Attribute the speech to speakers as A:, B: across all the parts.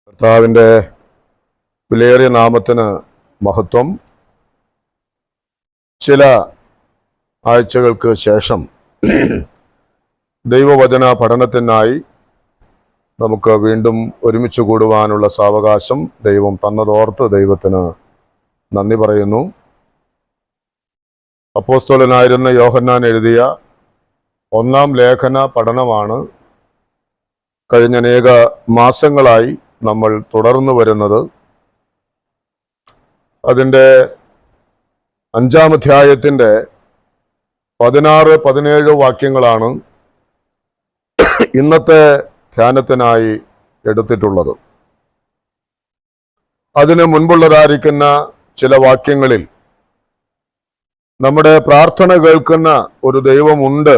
A: കർത്താവിൻ്റെ വിലയേറിയ നാമത്തിന് മഹത്വം. ചില ആഴ്ചകൾക്ക് ശേഷം ദൈവവചന പഠനത്തിനായി നമുക്ക് വീണ്ടും ഒരുമിച്ച് കൂടുവാനുള്ള സാവകാശം ദൈവം തന്നതോർത്ത് ദൈവത്തിന് നന്ദി പറയുന്നു. അപ്പോസ്തലനായിരുന്ന യോഹന്നാൻ എഴുതിയ 1-ാം ലേഖന പഠനമാണ് കഴിഞ്ഞ അനേക മാസങ്ങളായി നമ്മൾ തുടർന്നു വരുന്നത്. അതിൻ്റെ 5-ാം അധ്യായത്തിൻ്റെ 16-17 വാക്യങ്ങളാണ് ഇന്നത്തെ ധ്യാനത്തിനായി എടുത്തിട്ടുള്ളത്. അതിന് മുൻപുള്ളതായിരിക്കുന്ന ചില വാക്യങ്ങളിൽ നമ്മുടെ പ്രാർത്ഥന കേൾക്കുന്ന ഒരു ദൈവമുണ്ട്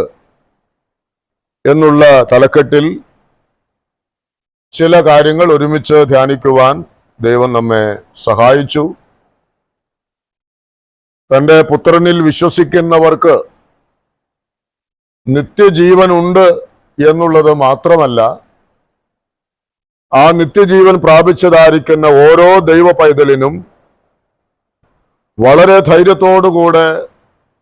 A: എന്നുള്ള തലക്കെട്ടിൽ ചില കാര്യങ്ങൾ ഒരുമിച്ച് ധ്യാനിക്കുവാൻ ദൈവം നമ്മെ സഹായിച്ചു. തൻ്റെ പുത്രനിൽ വിശ്വസിക്കുന്നവർക്ക് നിത്യജീവനുണ്ട് എന്നുള്ളത് മാത്രമല്ല, ആ നിത്യജീവൻ പ്രാപിച്ചതായിരിക്കുന്ന ഓരോ ദൈവ പൈതലിനും വളരെ ധൈര്യത്തോടുകൂടെ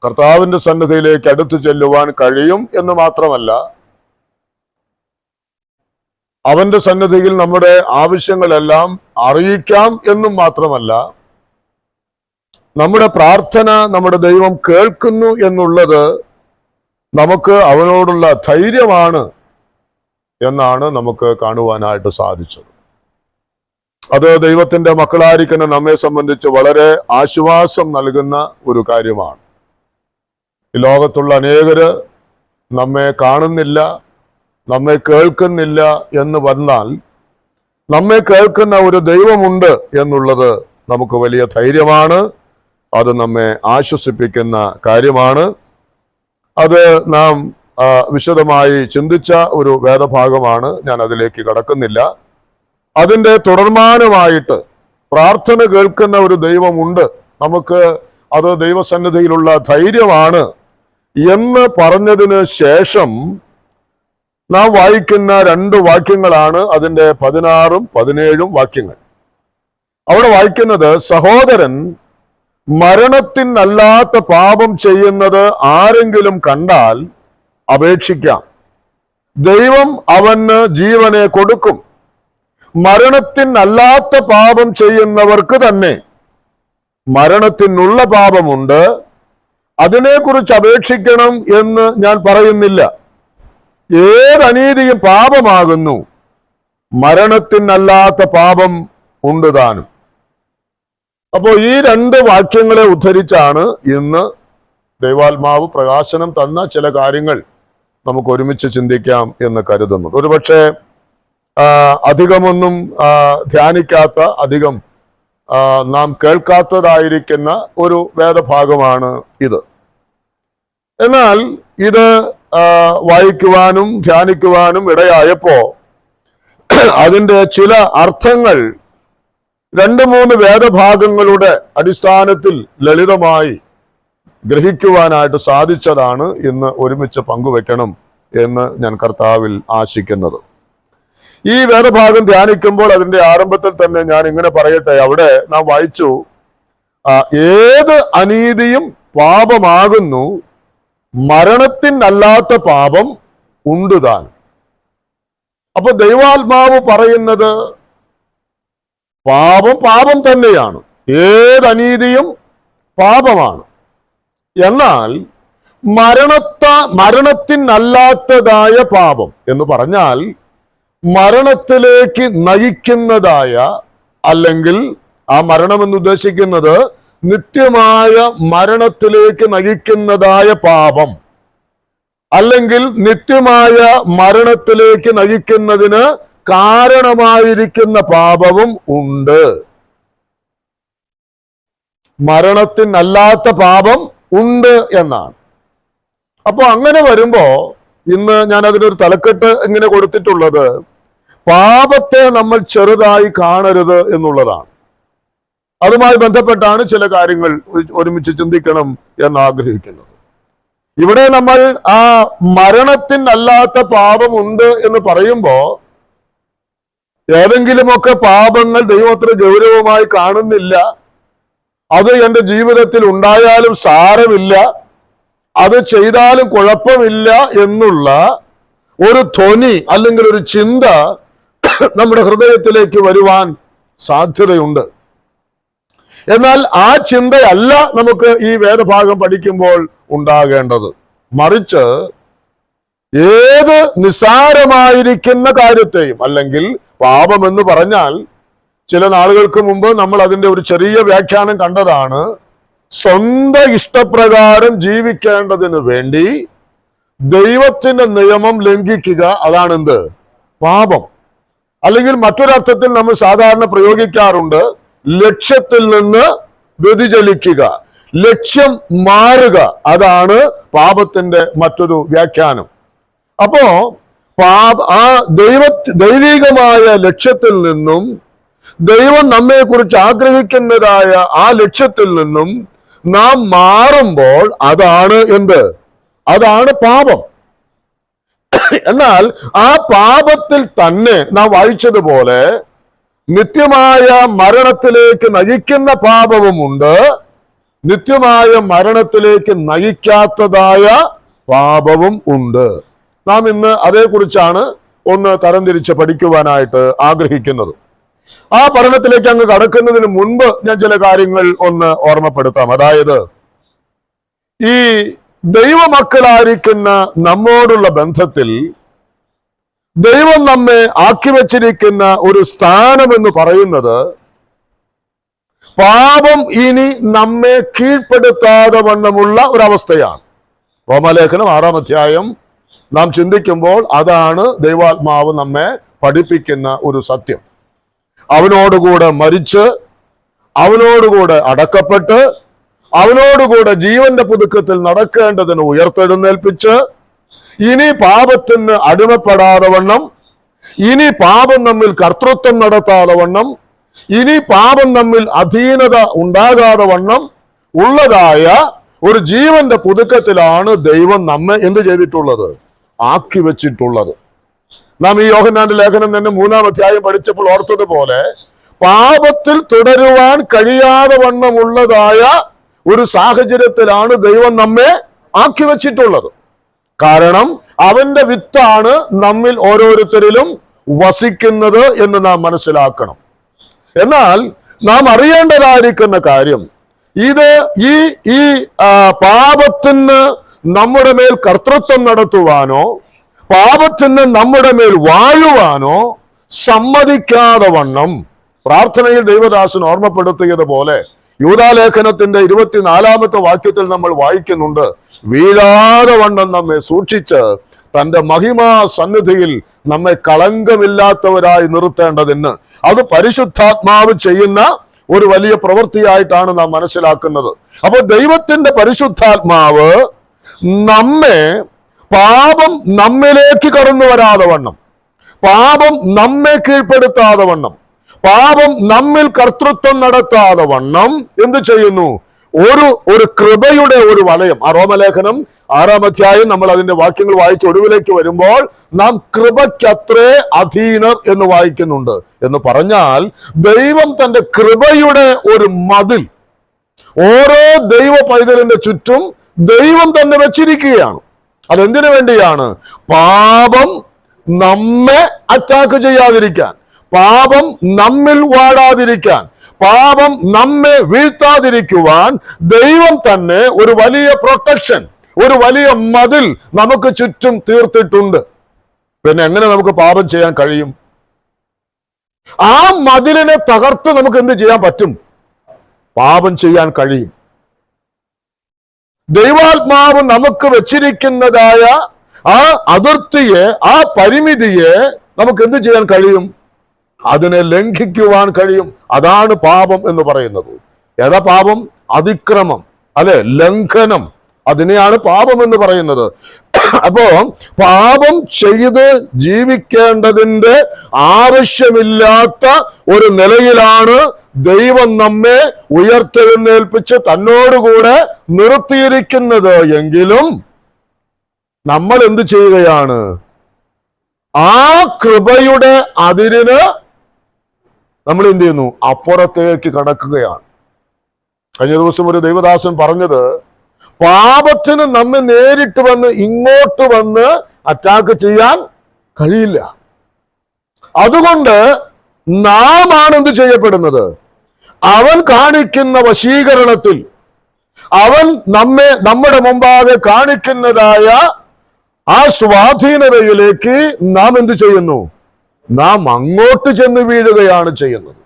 A: കർത്താവിൻ്റെ സന്നിധിയിലേക്ക് അടുത്തു ചെല്ലുവാൻ കഴിയും എന്ന് മാത്രമല്ല, അവന്റെ സന്നിധിയിൽ നമ്മുടെ ആവശ്യങ്ങളെല്ലാം അറിയിക്കാം എന്നും മാത്രമല്ല, നമ്മുടെ പ്രാർത്ഥന നമ്മുടെ ദൈവം കേൾക്കുന്നു എന്നുള്ളത് നമുക്ക് അവനോടുള്ള ധൈര്യമാണ് എന്നാണ് നമുക്ക് കാണുവാനായിട്ട് സാധിച്ചത്. അത് ദൈവത്തിന്റെ മക്കളായിരിക്കുന്ന നമ്മെ സംബന്ധിച്ച് വളരെ ആശ്വാസം നൽകുന്ന ഒരു കാര്യമാണ്. ഈ ലോകത്തുള്ള അനേകര് നമ്മെ കാണുന്നില്ല, നമ്മെ കേൾക്കുന്നില്ല എന്ന് വന്നാൽ നമ്മെ കേൾക്കുന്ന ഒരു ദൈവമുണ്ട് എന്നുള്ളത് നമുക്ക് വലിയ ധൈര്യമാണ്. അത് നമ്മെ ആശ്വസിപ്പിക്കുന്ന കാര്യമാണ്. അത് നാം വിശദമായി ചിന്തിച്ച ഒരു വേദഭാഗമാണ്. ഞാൻ അതിലേക്ക് കടക്കുന്നില്ല. അതിൻ്റെ തുടർമാനമായിട്ട് പ്രാർത്ഥന കേൾക്കുന്ന ഒരു ദൈവമുണ്ട്, നമുക്ക് അത് ദൈവസന്നിധിയിലുള്ള ധൈര്യമാണ് എന്ന് പറഞ്ഞതിന് ശേഷം നാം വായിക്കുന്ന 2 വാക്യങ്ങളാണ് അതിൻ്റെ 16-17 വാക്യങ്ങൾ. അവിടെ വായിക്കുന്നത്, സഹോദരൻ മരണത്തിനല്ലാത്ത പാപം ചെയ്യുന്നത് ആരെങ്കിലും കണ്ടാൽ അപേക്ഷിക്കാം, ദൈവം അവന് ജീവനെ കൊടുക്കും. മരണത്തിനല്ലാത്ത പാപം ചെയ്യുന്നവർക്ക് തന്നെ മരണത്തിനുള്ള പാപമുണ്ട്, അതിനെക്കുറിച്ച് അപേക്ഷിക്കണം എന്ന് ഞാൻ പറയുന്നില്ല. ഏതനീതിയും പാപമാകുന്നു, മരണത്തിനല്ലാത്ത പാപം ഉണ്ട് താനും. അപ്പോൾ ഈ 2 വാക്യങ്ങളെ ഉദ്ധരിച്ചാണ് ഇന്ന് ദൈവാത്മാവ് പ്രകാശനം തന്ന ചില കാര്യങ്ങൾ നമുക്ക് ഒരുമിച്ച് ചിന്തിക്കാം എന്ന് കരുതുന്നു. ഒരുപക്ഷെ അധികമൊന്നും ധ്യാനിക്കാത്ത, അധികം നാം കേൾക്കാത്തതായിരിക്കുന്ന ഒരു വേദഭാഗമാണ് ഇത്. എന്നാൽ ഇത് വായിക്കുവാനും ധ്യാനിക്കുവാനും ഇടയായപ്പോ അതിൻ്റെ ചില അർത്ഥങ്ങൾ 2-3 വേദഭാഗങ്ങളുടെ അടിസ്ഥാനത്തിൽ ലളിതമായി ഗ്രഹിക്കുവാനായിട്ട് സാധിച്ചതാണ് ഇന്ന് ഒരുമിച്ച് പങ്കുവെക്കണം എന്ന് ഞാൻ കർത്താവിൽ ആശിക്കുന്നത്. ഈ വേദഭാഗം ധ്യാനിക്കുമ്പോൾ അതിൻ്റെ ആരംഭത്തിൽ തന്നെ ഞാൻ ഇങ്ങനെ പറയട്ടെ. അവിടെ നാം വായിച്ചു, ഏത് അനീതിയും പാപമാകുന്നു, മരണത്തിനല്ലാത്ത പാപം ഉണ്ട് താൻ. അപ്പൊ ദൈവാത്മാവ് പറയുന്നത് പാപം തന്നെയാണ്, ഏതനീതിയും പാപമാണ്. എന്നാൽ മരണത്തിനല്ലാത്തതായ പാപം എന്ന് പറഞ്ഞാൽ മരണത്തിലേക്ക് നയിക്കുന്നതായ, അല്ലെങ്കിൽ ആ മരണം എന്ന് ഉദ്ദേശിക്കുന്നത് നിത്യമായ മരണത്തിലേക്ക് നയിക്കുന്നതായ പാപം, അല്ലെങ്കിൽ നിത്യമായ മരണത്തിലേക്ക് നയിക്കുന്നതിന് കാരണമായിരിക്കുന്ന പാപവും ഉണ്ട്. മരണത്തിനല്ലാത്ത പാപം ഉണ്ട് എന്നാണ്. അപ്പൊ അങ്ങനെ വരുമ്പോ ഇന്ന് ഞാൻ അതിനൊരു തലക്കെട്ട് ഇങ്ങനെ കൊടുത്തിട്ടുള്ളത്, പാപത്തെ നമ്മൾ ചെറുതായി കാണരുത് എന്നുള്ളതാണ്. അതുമായി ബന്ധപ്പെട്ടാണ് ചില കാര്യങ്ങൾ ഒരുമിച്ച് ചിന്തിക്കണം എന്ന് ആഗ്രഹിക്കുന്നത്. ഇവിടെ നമ്മൾ ആ മരണത്തിനല്ലാത്ത പാപമുണ്ട് എന്ന് പറയുമ്പോൾ ഏതെങ്കിലുമൊക്കെ പാപങ്ങൾ ദൈവത്തിന് ഗൗരവമായി കാണുന്നില്ല, അത് എൻ്റെ ജീവിതത്തിൽ ഉണ്ടായാലും സാരമില്ല, അത് ചെയ്താലും കുഴപ്പമില്ല എന്നുള്ള ഒരു ധ്വനി അല്ലെങ്കിൽ ഒരു ചിന്ത നമ്മുടെ ഹൃദയത്തിലേക്ക് വരുവാൻ സാധ്യതയുണ്ട്. എന്നാൽ ആ ചിന്തയല്ല നമുക്ക് ഈ വേദഭാഗം പഠിക്കുമ്പോൾ ഉണ്ടാകേണ്ടത്. മറിച്ച് ഏത് നിസ്സാരമായിരിക്കുന്ന കാര്യത്തെയും, അല്ലെങ്കിൽ പാപം എന്ന് പറഞ്ഞാൽ ചില നാളുകൾക്ക് മുമ്പ് നമ്മൾ അതിൻ്റെ ഒരു ചെറിയ വ്യാഖ്യാനം കണ്ടതാണ്, സ്വന്തം ഇഷ്ടപ്രകാരം ജീവിക്കേണ്ടതിന് വേണ്ടി ദൈവത്തിന്റെ നിയമം ലംഘിക്കുക, അതാണെന്ത്? പാപം. അല്ലെങ്കിൽ മറ്റൊരർത്ഥത്തിൽ നമ്മൾ സാധാരണ പ്രയോഗിക്കാറുണ്ട്, ലക്ഷ്യത്തിൽ നിന്ന് വ്യതിചലിക്കുക, ലക്ഷ്യം മാറുക, അതാണ് പാപത്തിന്റെ മറ്റൊരു വ്യാഖ്യാനം. അപ്പോ ആ ദൈവികമായ ലക്ഷ്യത്തിൽ നിന്നും, ദൈവം നമ്മെ കുറിച്ച് ആഗ്രഹിക്കുന്നതായ ആ ലക്ഷ്യത്തിൽ നിന്നും നാം മാറുമ്പോൾ അതാണ് എന്ത്? അതാണ് പാപം. എന്നാൽ ആ പാപത്തിൽ തന്നെ നാം വായിച്ചതുപോലെ നിത്യമായ മരണത്തിലേക്ക് നയിക്കുന്ന പാപവുമുണ്ട്, നിത്യമായ മരണത്തിലേക്ക് നയിക്കാത്തതായ പാപവും ഉണ്ട്. നാം ഇന്ന് അതേക്കുറിച്ചാണ് ഒന്ന് തരംതിരിച്ച് പഠിക്കുവാനായിട്ട് ആഗ്രഹിക്കുന്നത്. ആ പഠനത്തിലേക്ക് അങ്ങ് കടക്കുന്നതിന് മുൻപ് ഞാൻ ചില കാര്യങ്ങൾ ഒന്ന് ഓർമ്മപ്പെടുത്താം. അതായത്, ഈ ദൈവമക്കളായിരിക്കുന്ന നമ്മോടുള്ള ബന്ധത്തിൽ ദൈവം നമ്മെ ആക്കി വച്ചിരിക്കുന്ന ഒരു സ്ഥാനം എന്ന് പറയുന്നത് പാപം ഇനി നമ്മെ കീഴ്പ്പെടുത്താതെ വണ്ണമുള്ള ഒരവസ്ഥയാണ്. റോമാലേഖനം 6-ാം അധ്യായം നാം ചിന്തിക്കുമ്പോൾ അതാണ് ദൈവാത്മാവ് നമ്മെ പഠിപ്പിക്കുന്ന ഒരു സത്യം. അവനോടുകൂടെ മരിച്ച്, അവനോടുകൂടെ അടക്കപ്പെട്ട്, അവനോടുകൂടെ ജീവന്റെ പുതുക്കത്തിൽ നടക്കേണ്ടതിന് ഉയർത്തെഴുന്നേൽപ്പിച്ച്, ഇനി പാപത്തിന് അടിമപ്പെടാതെ വണ്ണം, ഇനി പാപം നമ്മിൽ കർത്തൃത്വം നടത്താതെ വണ്ണം, ഇനി പാപം നമ്മിൽ അധീനത ഉണ്ടാകാതെ വണ്ണം ഉള്ളതായ ഒരു ജീവന്റെ പുതുക്കത്തിലാണ് ദൈവം നമ്മെ എന്ത് ചെയ്തിട്ടുള്ളത്? ആക്കി വെച്ചിട്ടുള്ളത്. നാം ഈ യോഹന്നാന്റെ ലേഖനം തന്നെ 3-ാം അധ്യായം പഠിച്ചപ്പോൾ ഓർത്തതുപോലെ പാപത്തിൽ തുടരുവാൻ കഴിയാതെ വണ്ണമുള്ളതായ ഒരു സാഹചര്യത്തിലാണ് ദൈവം നമ്മെ ആക്കി വെച്ചിട്ടുള്ളത്. കാരണം അവന്റെ വിത്താണ് നമ്മിൽ ഓരോരുത്തരിലും വസിക്കുന്നത് എന്ന് നാം മനസ്സിലാക്കണം. എന്നാൽ നാം അറിയേണ്ടതായിരിക്കുന്ന കാര്യം, ഇത് ഈ പാപത്തിന് നമ്മുടെ മേൽ കർത്തൃത്വം നടത്തുവാനോ പാപത്തിന് നമ്മുടെ മേൽ വാഴുവാനോ സമ്മതിക്കാതെ വണ്ണം പ്രാർത്ഥനയിൽ ദൈവദാസൻ ഓർമ്മപ്പെടുത്തിയതുപോലെ യൂദാലേഖനത്തിന്റെ 24-ാമത്തെ വാക്യത്തിൽ നമ്മൾ വായിക്കുന്നുണ്ട്, വീഴാതെ വണ്ണം നമ്മെ സൂക്ഷിച്ച് തന്റെ മഹിമാ സന്നിധിയിൽ നമ്മെ കളങ്കമില്ലാത്തവരായി നിർത്തേണ്ടതിന്. അത് പരിശുദ്ധാത്മാവ് ചെയ്യുന്ന ഒരു വലിയ പ്രവൃത്തിയായിട്ടാണ് നാം മനസ്സിലാക്കുന്നത്. അപ്പോൾ ദൈവത്തിന്റെ പരിശുദ്ധാത്മാവ് നമ്മെ പാപം നമ്മിലേക്ക് കടന്നു വരാതെ വണ്ണം, പാപം നമ്മെ കീഴ്പ്പെടുത്താതെ വണ്ണം, പാപം നമ്മിൽ കർത്തൃത്വം നടത്താതെ വണ്ണം എന്ത് ചെയ്യുന്നു? ഒരു കൃപയുടെ ഒരു വലയം. ആ റോമലേഖനം 6-ാം അധ്യായം നമ്മൾ അതിന്റെ വാക്യങ്ങൾ വായിച്ച് ഒടുവിലേക്ക് വരുമ്പോൾ നാം കൃപയ്ക്കത്രേ അധീനർ എന്ന് വായിക്കുന്നുണ്ട്. എന്ന് പറഞ്ഞാൽ ദൈവം തന്റെ കൃപയുടെ ഒരു മതിൽ ഓരോ ദൈവ പൈതലിന്റെ ചുറ്റും ദൈവം തന്നെ വെച്ചിരിക്കുകയാണ്. അതെന്തിനു വേണ്ടിയാണ്? പാപം നമ്മെ അറ്റാക്ക് ചെയ്യാതിരിക്കാൻ, പാപം നമ്മിൽ വാടാതിരിക്കാൻ, പാപം നമ്മെ വീഴ്ത്താതിരിക്കുവാൻ ദൈവം തന്നെ ഒരു വലിയ പ്രൊട്ടക്ഷൻ, ഒരു വലിയ മതിൽ നമുക്ക് ചുറ്റും തീർത്തിട്ടുണ്ട്. പിന്നെ എങ്ങനെ നമുക്ക് പാപം ചെയ്യാൻ കഴിയും? ആ മതിലിനെ തകർത്ത് നമുക്ക് എന്ത് ചെയ്യാൻ പറ്റും? പാപം ചെയ്യാൻ കഴിയും. ദൈവാത്മാവ് നമുക്ക് വെച്ചിരിക്കുന്നതായ ആ അതിർത്തിയെ, ആ പരിമിതിയെ നമുക്ക് എന്ത് ചെയ്യാൻ കഴിയും? അതിനെ ലംഘിക്കുവാൻ കഴിയും. അതാണ് പാപം എന്ന് പറയുന്നത്. ഏതാ പാപം? അതിക്രമം, അല്ലെ, ലംഘനം. അതിനെയാണ് പാപം എന്ന് പറയുന്നത്. അപ്പോ പാപം ചെയ്ത് ജീവിക്കേണ്ടതിന്റെ ആവശ്യമില്ലാത്ത ഒരു നിലയിലാണ് ദൈവം നമ്മെ ഉയർത്തെഴുന്നേൽപ്പിച്ച് തന്നോടുകൂടെ നിർത്തിയിരിക്കുന്നത് എങ്കിലും നമ്മൾ എന്ത് ചെയ്യുകയാണ്? ആ കൃപയുടെ അതിരിന് നമ്മൾ എന്ത് ചെയ്യുന്നു? അപ്പുറത്തേക്ക് കടക്കുകയാണ്. കഴിഞ്ഞ ദിവസം ഒരു ദൈവദാസൻ പറഞ്ഞത്, പാപത്തിന് നമ്മെ നേരിട്ട് വന്ന് ഇങ്ങോട്ട് വന്ന് അറ്റാക്ക് ചെയ്യാൻ കഴിയില്ല. അതുകൊണ്ട് നാം ആണ് എന്ത് ചെയ്യപ്പെടുന്നത്? അവൻ കാണിക്കുന്ന വശീകരണത്തിൽ, അവൻ നമ്മുടെ മുമ്പാകെ കാണിക്കുന്നതായ ആ സ്വാധീനതയിലേക്ക് നാം എന്ത് ചെയ്യുന്നു? നാം അങ്ങോട്ട് ചെന്ന് വീഴുകയാണ് ചെയ്യുന്നത്.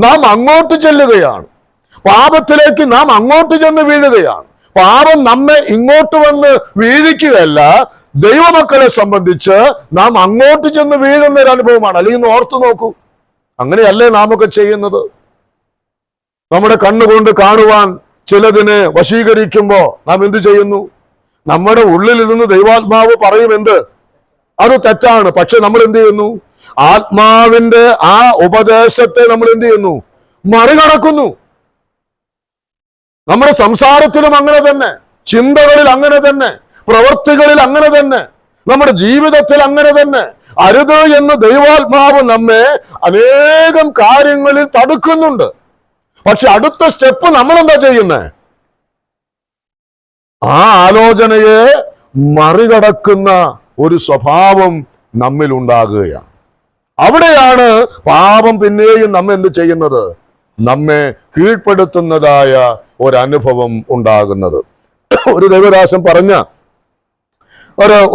A: നാം അങ്ങോട്ട് ചെല്ലുകയാണ്. പാപത്തിലേക്ക് നാം അങ്ങോട്ട് ചെന്ന് വീഴുകയാണ്. പാപം നമ്മെ ഇങ്ങോട്ട് വന്ന് വീഴിക്കുകയല്ല, ദൈവമക്കളെ സംബന്ധിച്ച് നാം അങ്ങോട്ട് ചെന്ന് വീഴുന്ന ഒരു അനുഭവമാണ്. അല്ലെങ്കിൽ ഓർത്തു നോക്കൂ, അങ്ങനെയല്ലേ നാം ഒക്കെ ചെയ്യുന്നത്? നമ്മുടെ കണ്ണുകൊണ്ട് കാണുവാൻ ചിലതിനെ വശീകരിക്കുമ്പോ നാം എന്ത് ചെയ്യുന്നു? നമ്മുടെ ഉള്ളിൽ ഇരുന്ന് ദൈവാത്മാവ് പറയും എന്ത്? അത് തെറ്റാണ്. പക്ഷെ നമ്മൾ എന്ത് ചെയ്യുന്നു? ആത്മാവിന്റെ ആ ഉപദേശത്തെ നമ്മൾ എന്ത് ചെയ്യുന്നു? മറികടക്കുന്നു. നമ്മുടെ സംസാരത്തിലും അങ്ങനെ തന്നെ, ചിന്തകളിൽ അങ്ങനെ തന്നെ, പ്രവൃത്തികളിൽ അങ്ങനെ തന്നെ, നമ്മുടെ ജീവിതത്തിൽ അങ്ങനെ തന്നെ. അരുത് എന്ന് ദൈവാത്മാവ് നമ്മെ അനേകം കാര്യങ്ങളിൽ തടുക്കുന്നുണ്ട്. പക്ഷെ അടുത്ത സ്റ്റെപ്പ് നമ്മൾ എന്താ ചെയ്യുന്നത്? ആ ആലോചനയെ മറികടക്കുന്ന ഒരു സ്വഭാവം നമ്മിൽ ഉണ്ടാകുകയാണ്. അവിടെയാണ് പാപം പിന്നെയും നമ്മെ എന്ത് ചെയ്യുന്നത്? നമ്മെ കീഴ്പ്പെടുത്തുന്നതായ ഒരനുഭവം ഉണ്ടാകുന്നത്. ഒരു ദൈവദാസൻ പറഞ്ഞ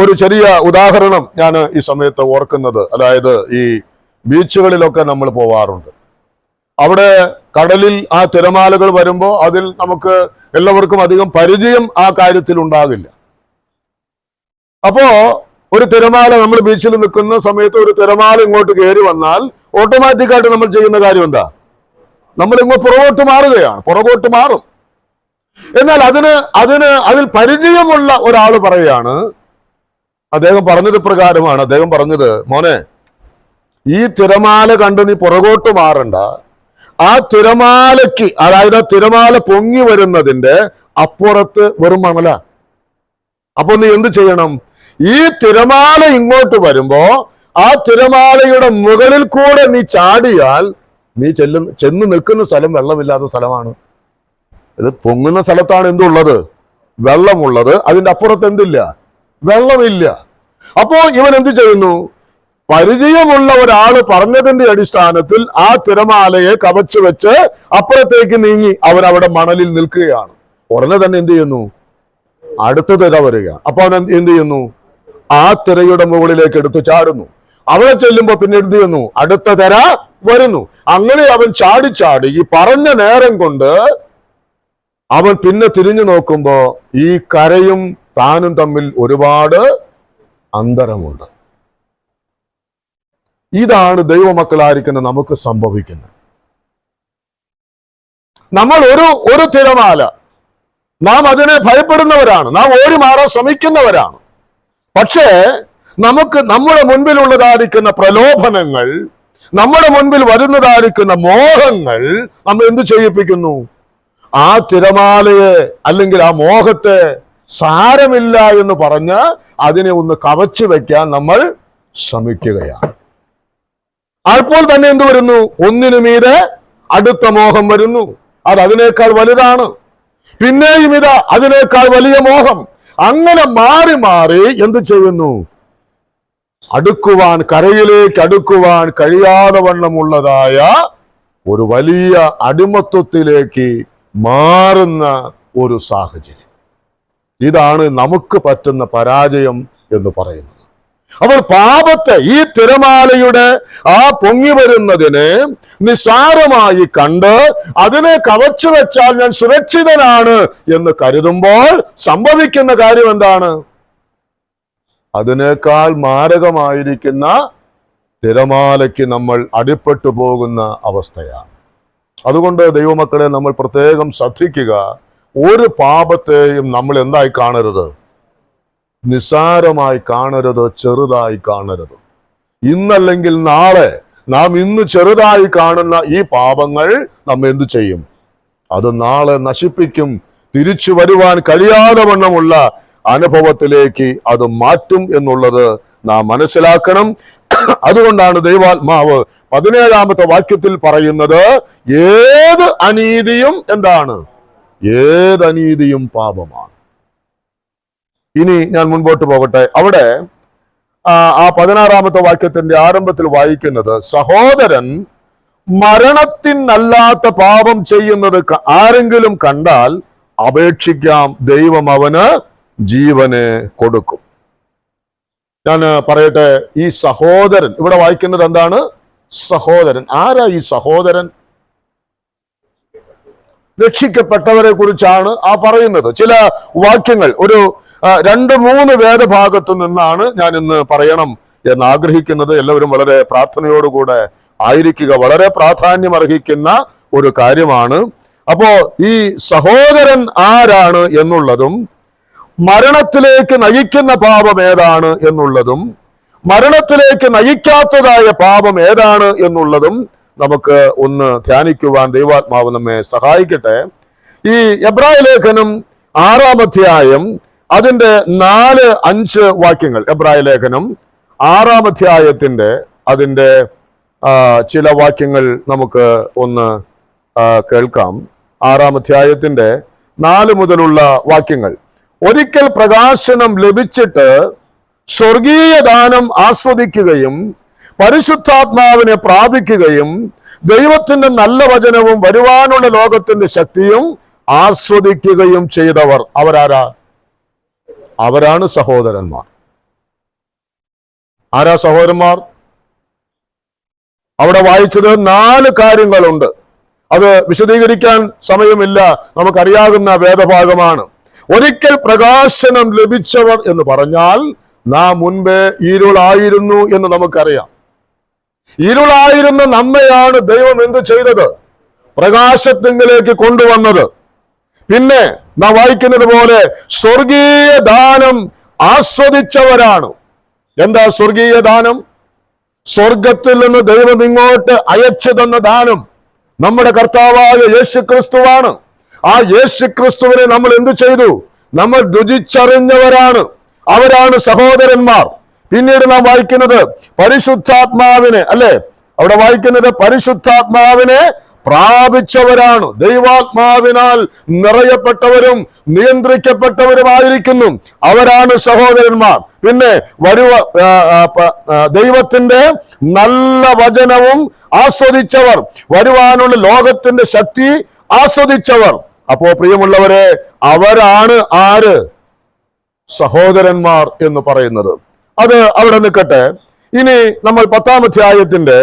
A: ഒരു ചെറിയ ഉദാഹരണം ഞാൻ ഈ സമയത്ത് ഓർക്കുന്നത്, അതായത് ഈ ബീച്ചുകളിലൊക്കെ നമ്മൾ പോവാറുണ്ട്. അവിടെ കടലിൽ ആ തിരമാലകൾ വരുമ്പോൾ അതിൽ നമുക്ക് എല്ലാവർക്കും അധികം പരിചയം ആ കാര്യത്തിൽ ഉണ്ടാകില്ല. അപ്പോ ഒരു തിരമാല, നമ്മൾ ബീച്ചിൽ നിൽക്കുന്ന സമയത്ത് ഒരു തിരമാല ഇങ്ങോട്ട് കയറി വന്നാൽ ഓട്ടോമാറ്റിക്കായിട്ട് നമ്മൾ ചെയ്യുന്ന കാര്യം എന്താ? നമ്മൾ ഇങ്ങോട്ട് പുറകോട്ട് മാറും. എന്നാൽ അതിൽ പരിചയമുള്ള ഒരാൾ പറയാണ്, അദ്ദേഹം പറഞ്ഞത് പ്രകാരമാണ്. അദ്ദേഹം പറഞ്ഞത്, മോനെ, ഈ തിരമാല കണ്ട് നീ പുറകോട്ട് മാറണ്ട. ആ തിരമാലയ്ക്ക്, അതായത് ആ തിരമാല പൊങ്ങി വരുന്നതിന്റെ അപ്പുറത്ത് വെറും മണല. അപ്പൊ നീ എന്ത് ചെയ്യണം? ഈ തിരമാല ഇങ്ങോട്ട് വരുമ്പോ ആ തിരമാലയുടെ മുകളിൽ കൂടെ നീ ചാടിയാൽ നീ ചെന്ന് നിൽക്കുന്ന സ്ഥലം വെള്ളമില്ലാത്ത സ്ഥലമാണ്. ഇത് പൊങ്ങുന്ന സ്ഥലത്താണ് എന്തുള്ളത്? വെള്ളമുള്ളത്. അതിന്റെ അപ്പുറത്ത് എന്തില്ല? വെള്ളമില്ല. അപ്പോ ഇവൻ എന്ത് ചെയ്യുന്നു? പരിചയമുള്ള ഒരാള് പറഞ്ഞതിന്റെ അടിസ്ഥാനത്തിൽ ആ തിരമാലയെ കവച്ചു വെച്ച് അപ്പുറത്തേക്ക് നീങ്ങി അവൻ അവിടെ മണലിൽ നിൽക്കുകയാണ്. ഉടനെ തന്നെ എന്ത് ചെയ്യുന്നു? അടുത്ത തിര വരികയാണ്. അപ്പൊ അവൻ എന്ത് ചെയ്യുന്നു? ആ തിരയുടെ മുകളിലേക്ക് എടുത്തു ചാടുന്നു. അവിടെ ചെല്ലുമ്പോ പിന്നെ എന്ത് ചെയ്യുന്നു? അടുത്ത തിര വരുന്നു. അങ്ങനെ അവൻ ചാടി ഈ പറഞ്ഞ നേരം കൊണ്ട് അവൻ പിന്നെ തിരിഞ്ഞു നോക്കുമ്പോ ഈ കരയും താനും തമ്മിൽ ഒരുപാട് അന്തരമുണ്ട്. ഇതാണ് ദൈവമക്കളായിരിക്കുന്ന നമുക്ക് സംഭവിക്കുന്നത്. നമ്മൾ ഒരു തിരമാല, നാം അതിനെ ഭയപ്പെടുന്നവരാണ്, നാം ഓടി മാറാൻ ശ്രമിക്കുന്നവരാണ്. പക്ഷേ നമുക്ക് നമ്മുടെ മുൻപിലുള്ളതായിരിക്കുന്ന പ്രലോഭനങ്ങൾ, നമ്മുടെ മുൻപിൽ വരുന്നതായിരിക്കുന്ന മോഹങ്ങൾ നമ്മൾ എന്ത് ചെയ്യിപ്പിക്കുന്നു? ആ തിരമാലയെ അല്ലെങ്കിൽ ആ മോഹത്തെ സാരമില്ല എന്ന് പറഞ്ഞ് അതിനെ ഒന്ന് കവച്ചു വെക്കാൻ നമ്മൾ ശ്രമിക്കുകയാണ്. അപ്പോൾ തന്നെ എന്ത് വരുന്നു? ഒന്നിനു മീതെ അടുത്ത മോഹം വരുന്നു. അത് അതിനേക്കാൾ വലുതാണ്. പിന്നെയും ഇതാ അതിനേക്കാൾ വലിയ മോഹം. അങ്ങനെ മാറി എന്ത് ചെയ്യുന്നു? കരയിലേക്ക് അടുക്കുവാൻ കഴിയാതെ വണ്ണമുള്ളതായ ഒരു വലിയ അടിമത്വത്തിലേക്ക് മാറുന്ന ഒരു സാഹചര്യം. ഇതാണ് നമുക്ക് പറ്റുന്ന പരാജയം എന്ന് പറയുന്നത്. അപ്പോൾ പാപത്തെ, ഈ തിരമാലയുടെ ആ പൊങ്ങി വരുന്നതിനെ നിസ്സാരമായി കണ്ട് അതിനെ കവച്ചു വെച്ചാൽ ഞാൻ സുരക്ഷിതനാണ് എന്ന് കരുതുമ്പോൾ സംഭവിക്കുന്ന കാര്യം എന്താണ്? അതിനേക്കാൾ മാരകമായിരിക്കുന്ന തിരമാലയ്ക്ക് നമ്മൾ അടിപ്പെട്ടു പോകുന്ന അവസ്ഥയാണ്. അതുകൊണ്ട് ദൈവമക്കളെ, നമ്മൾ പ്രത്യേകം ശ്രദ്ധിക്കുക. ഒരു പാപത്തെയും നമ്മൾ എന്തായി കാണരുത്? നിസ്സാരമായി കാണരുത്, ചെറുതായി കാണരുത്. ഇന്നല്ലെങ്കിൽ നാളെ നാം ഇന്ന് ചെറുതായി കാണുന്ന ഈ പാപങ്ങൾ നമ്മെ എന്തു ചെയ്യും? അത് നാളെ നശിപ്പിക്കും. തിരിച്ചു വരുവാൻ കഴിയാതെ വണ്ണമുള്ള അനുഭവത്തിലേക്ക് അത് മാറ്റും എന്നുള്ളത് നാം മനസ്സിലാക്കണം. അതുകൊണ്ടാണ് ദൈവാത്മാവ് 17-ാമത്തെ വാക്യത്തിൽ പറയുന്നത് ഏത് അനീതിയും എന്താണ്? ഏത് അനീതിയും പാപമാണ്. ഇനി ഞാൻ മുൻപോട്ട് പോകട്ടെ. അവിടെ ആ 16-ാമത്തെ വാക്യത്തിന്റെ ആരംഭത്തിൽ വായിക്കുന്നത്, സഹോദരൻ മരണത്തിനല്ലാത്ത പാപം ചെയ്യുന്നത് ആരെങ്കിലും കണ്ടാൽ അപേക്ഷിക്കാം, ദൈവം അവന് ജീവന് കൊടുക്കും. ഞാൻ പറയട്ടെ, ഈ സഹോദരൻ ഇവിടെ വായിക്കുന്നത് എന്താണ്? സഹോദരൻ. ആരാ ഈ സഹോദരൻ? രക്ഷിക്കപ്പെട്ടവരെ കുറിച്ചാണ് പറയുന്നത്. ചില വാക്യങ്ങൾ ഒരു 2-3 വേദഭാഗത്തു നിന്നാണ് ഞാൻ ഇന്ന് പറയണം എന്ന് ആഗ്രഹിക്കുന്നത്. എല്ലാവരും വളരെ പ്രാർത്ഥനയോടുകൂടെ ആയിരിക്കുക. വളരെ പ്രാധാന്യം അർഹിക്കുന്ന ഒരു കാര്യമാണ്. അപ്പോ ഈ സഹോദരൻ ആരാണ് എന്നുള്ളതും, മരണത്തിലേക്ക് നയിക്കുന്ന പാപം ഏതാണ് എന്നുള്ളതും, മരണത്തിലേക്ക് നയിക്കാത്തതായ പാപം ഏതാണ് എന്നുള്ളതും നമുക്ക് ഒന്ന് ധ്യാനിക്കുവാൻ ദൈവാത്മാവ് നമ്മെ സഹായിക്കട്ടെ. ഈ എബ്രായ ലേഖനം 6-ാം അധ്യായം അതിന്റെ 4-5 വാക്യങ്ങൾ, എബ്രായ ലേഖനം 6-ാം അധ്യായത്തിന്റെ അതിന്റെ ചില വാക്യങ്ങൾ നമുക്ക് ഒന്ന് കേൾക്കാം. 6-ാം അധ്യായത്തിന്റെ 4 മുതലുള്ള വാക്യങ്ങൾ. ഒരിക്കൽ പ്രകാശനം ലഭിച്ചിട്ട് സ്വർഗീയ ദാനം ആസ്വദിക്കുകയും പരിശുദ്ധാത്മാവിനെ പ്രാപിക്കുകയും ദൈവത്തിന്റെ നല്ല വചനവും വരുവാനുള്ള ലോകത്തിന്റെ ശക്തിയും ആസ്വദിക്കുകയും ചെയ്തവർ അവരാരാ? അവരാണ് സഹോദരന്മാർ. ആരാ സഹോദരന്മാർ? അവിടെ വായിച്ചത് 4 കാര്യങ്ങളുണ്ട്. അത് വിശദീകരിക്കാൻ സമയമില്ല, നമുക്കറിയാവുന്ന വേദഭാഗമാണ്. ഒരിക്കൽ പ്രകാശനം ലഭിച്ചവർ എന്ന് പറഞ്ഞാൽ നാം മുൻപേ ഇരുളായിരുന്നു എന്ന് നമുക്കറിയാം. ഇരുളായിരുന്ന നമ്മയാണ് ദൈവം എന്ത് ചെയ്തത്? പ്രകാശത്തിങ്കിലേക്ക് കൊണ്ടുവന്നത്. പിന്നെ നാം വായിക്കുന്നത് പോലെ സ്വർഗീയ ദാനം ആസ്വദിച്ചവരാണ്. എന്താ സ്വർഗീയ ദാനം? സ്വർഗത്തിൽ നിന്ന് ദൈവം ഇങ്ങോട്ട് അയച്ചു തന്ന ദാനം നമ്മുടെ കർത്താവായ യേശുക്രിസ്തുവാണ്. ആ യേശുക്രിസ്തുവിനെ നമ്മൾ എന്തു ചെയ്തു? നമ്മൾ രുചിച്ചറിഞ്ഞവരാണ്. അവരാണ് സഹോദരന്മാർ. പിന്നീട് നാം വായിക്കുന്നത് പരിശുദ്ധാത്മാവിനെ, അല്ലെ? അവിടെ വായിക്കുന്നത് പരിശുദ്ധാത്മാവിനെ പ്രാപിച്ചവരാണ്. ദൈവാത്മാവിനാൽ നിറയപ്പെട്ടവരും നിയന്ത്രിക്കപ്പെട്ടവരുമായിരിക്കുന്നു. അവരാണ് സഹോദരന്മാർ. പിന്നെ ദൈവത്തിന്റെ നല്ല വചനവും ആസ്വദിച്ചവർ, വരുവാനുള്ള ലോകത്തിന്റെ ശക്തി ആസ്വദിച്ചവർ. അപ്പോ പ്രിയമുള്ളവരെ, അവരാണ് ആര്? സഹോദരന്മാർ എന്ന് പറയുന്നത്. അത് അവിടെ നിൽക്കട്ടെ. ഇനി നമ്മൾ 10-ാം അധ്യായത്തിന്റെ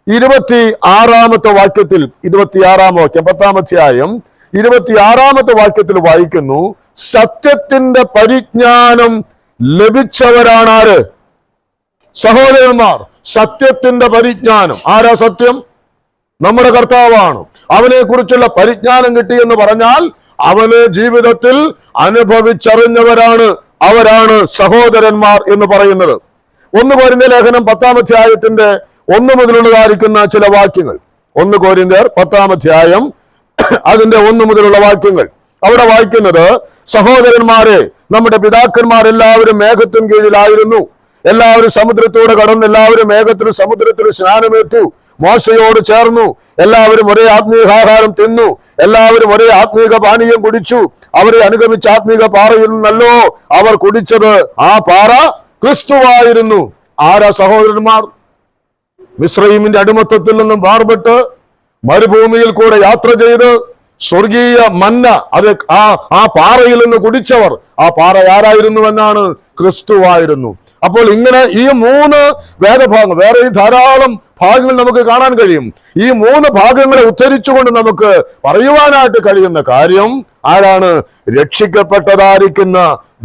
A: 26-ാമത്തെ വാക്യത്തിൽ, 26-ാം വാക്യം, 10-ാം അധ്യായം 26-ാമത്തെ വാക്യത്തിൽ വായിക്കുന്നു, സത്യത്തിന്റെ പരിജ്ഞാനം ലഭിച്ചവരാണ് ആര്? സഹോദരന്മാർ. സത്യത്തിന്റെ പരിജ്ഞാനം. ആരാ സത്യം? നമ്മുടെ കർത്താവാണ്. അവനെ കുറിച്ചുള്ള പരിജ്ഞാനം കിട്ടിയെന്ന് പറഞ്ഞാൽ അവന് ജീവിതത്തിൽ അനുഭവിച്ചറിഞ്ഞവരാണ്. അവരാണ് സഹോദരന്മാർ എന്ന് പറയുന്നത്. 1 കൊരിന്ത്യർ ലേഖനം 10-ാം അധ്യായത്തിന്റെ 1 മുതലുള്ളതായിരിക്കുന്ന ചില വാക്യങ്ങൾ. 1 കൊരിന്ത്യർ 10-ാം അധ്യായം അതിന്റെ 1 മുതലുള്ള വാക്യങ്ങൾ. അവിടെ വായിക്കുന്നത്, സഹോദരന്മാരെ, നമ്മുടെ പിതാക്കന്മാരെല്ലാവരും മേഘത്തിന് കീഴിലായിരുന്നു. എല്ലാവരും സമുദ്രത്തോടെ കടന്ന് എല്ലാവരും മേഘത്തിലും സമുദ്രത്തിലും സ്നാനമേറ്റു. മോശയോട് ചേർന്നു. എല്ലാവരും ഒരേ ആത്മീകാഹാരം തിന്നു. എല്ലാവരും ഒരേ ആത്മീക പാനീയം കുടിച്ചു. അവരെ അനുഗമിച്ച ആത്മീക പാറയിൽ നിന്നല്ലോ അവർ കുടിച്ചത്. ആ പാറ ക്രിസ്തുവായിരുന്നു. ആരാ സഹോദരന്മാർ? മിസ്രയീമിന്റെ അടിമത്തത്തിൽ നിന്നും മാർപെട്ട് മരുഭൂമിയിൽ കൂടെ യാത്ര ചെയ്ത് സ്വർഗീയ മന്ന അത് ആ പാറയിൽ നിന്ന് കുടിച്ചവർ. ആ പാറ ആരായിരുന്നുവെന്നാണ്? ക്രിസ്തുവായിരുന്നു. അപ്പോൾ ഇങ്ങനെ ഈ 3 വേദഭാഗങ്ങൾ, വേറെ ധാരാളം ഭാഗങ്ങൾ നമുക്ക് കാണാൻ കഴിയും. ഈ 3 ഭാഗങ്ങളെ ഉദ്ധരിച്ചുകൊണ്ട് നമുക്ക് പറയുവാനായിട്ട് കഴിയുന്ന കാര്യം ആരാണ്? രക്ഷിക്കപ്പെട്ടതായിരിക്കുന്ന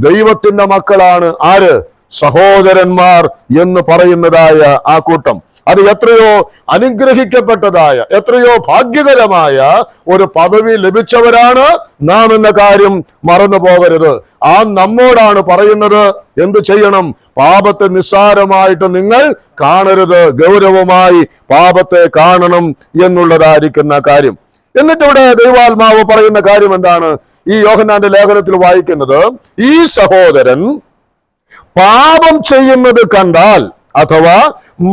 A: ദൈവത്തിന്റെ മക്കളാണ് ആര്? സഹോദരന്മാർ എന്ന് പറയുന്നതായ ആ കൂട്ടം. അത് എത്രയോ അനുഗ്രഹിക്കപ്പെട്ടതായ, എത്രയോ ഭാഗ്യകരമായ ഒരു പദവി ലഭിച്ചവരാണ് നാം എന്ന കാര്യം മറന്നു പോകരുത്. ആ നമ്മോടാണ് പറയുന്നത് എന്ത് ചെയ്യണം? പാപത്തെ നിസ്സാരമായിട്ട് നിങ്ങൾ കാണരുത്, ഗൗരവമായി പാപത്തെ കാണണം എന്നുള്ളതായിരിക്കുന്ന കാര്യം. എന്നിട്ട് ഇവിടെ ദൈവാത്മാവ് പറയുന്ന കാര്യം എന്താണ്? ഈ യോഹന്നാന്റെ ലേഖനത്തിൽ വായിക്കുന്നത്, ഈ സഹോദരൻ പാപം ചെയ്യുന്നത് കണ്ടാൽ, അഥവാ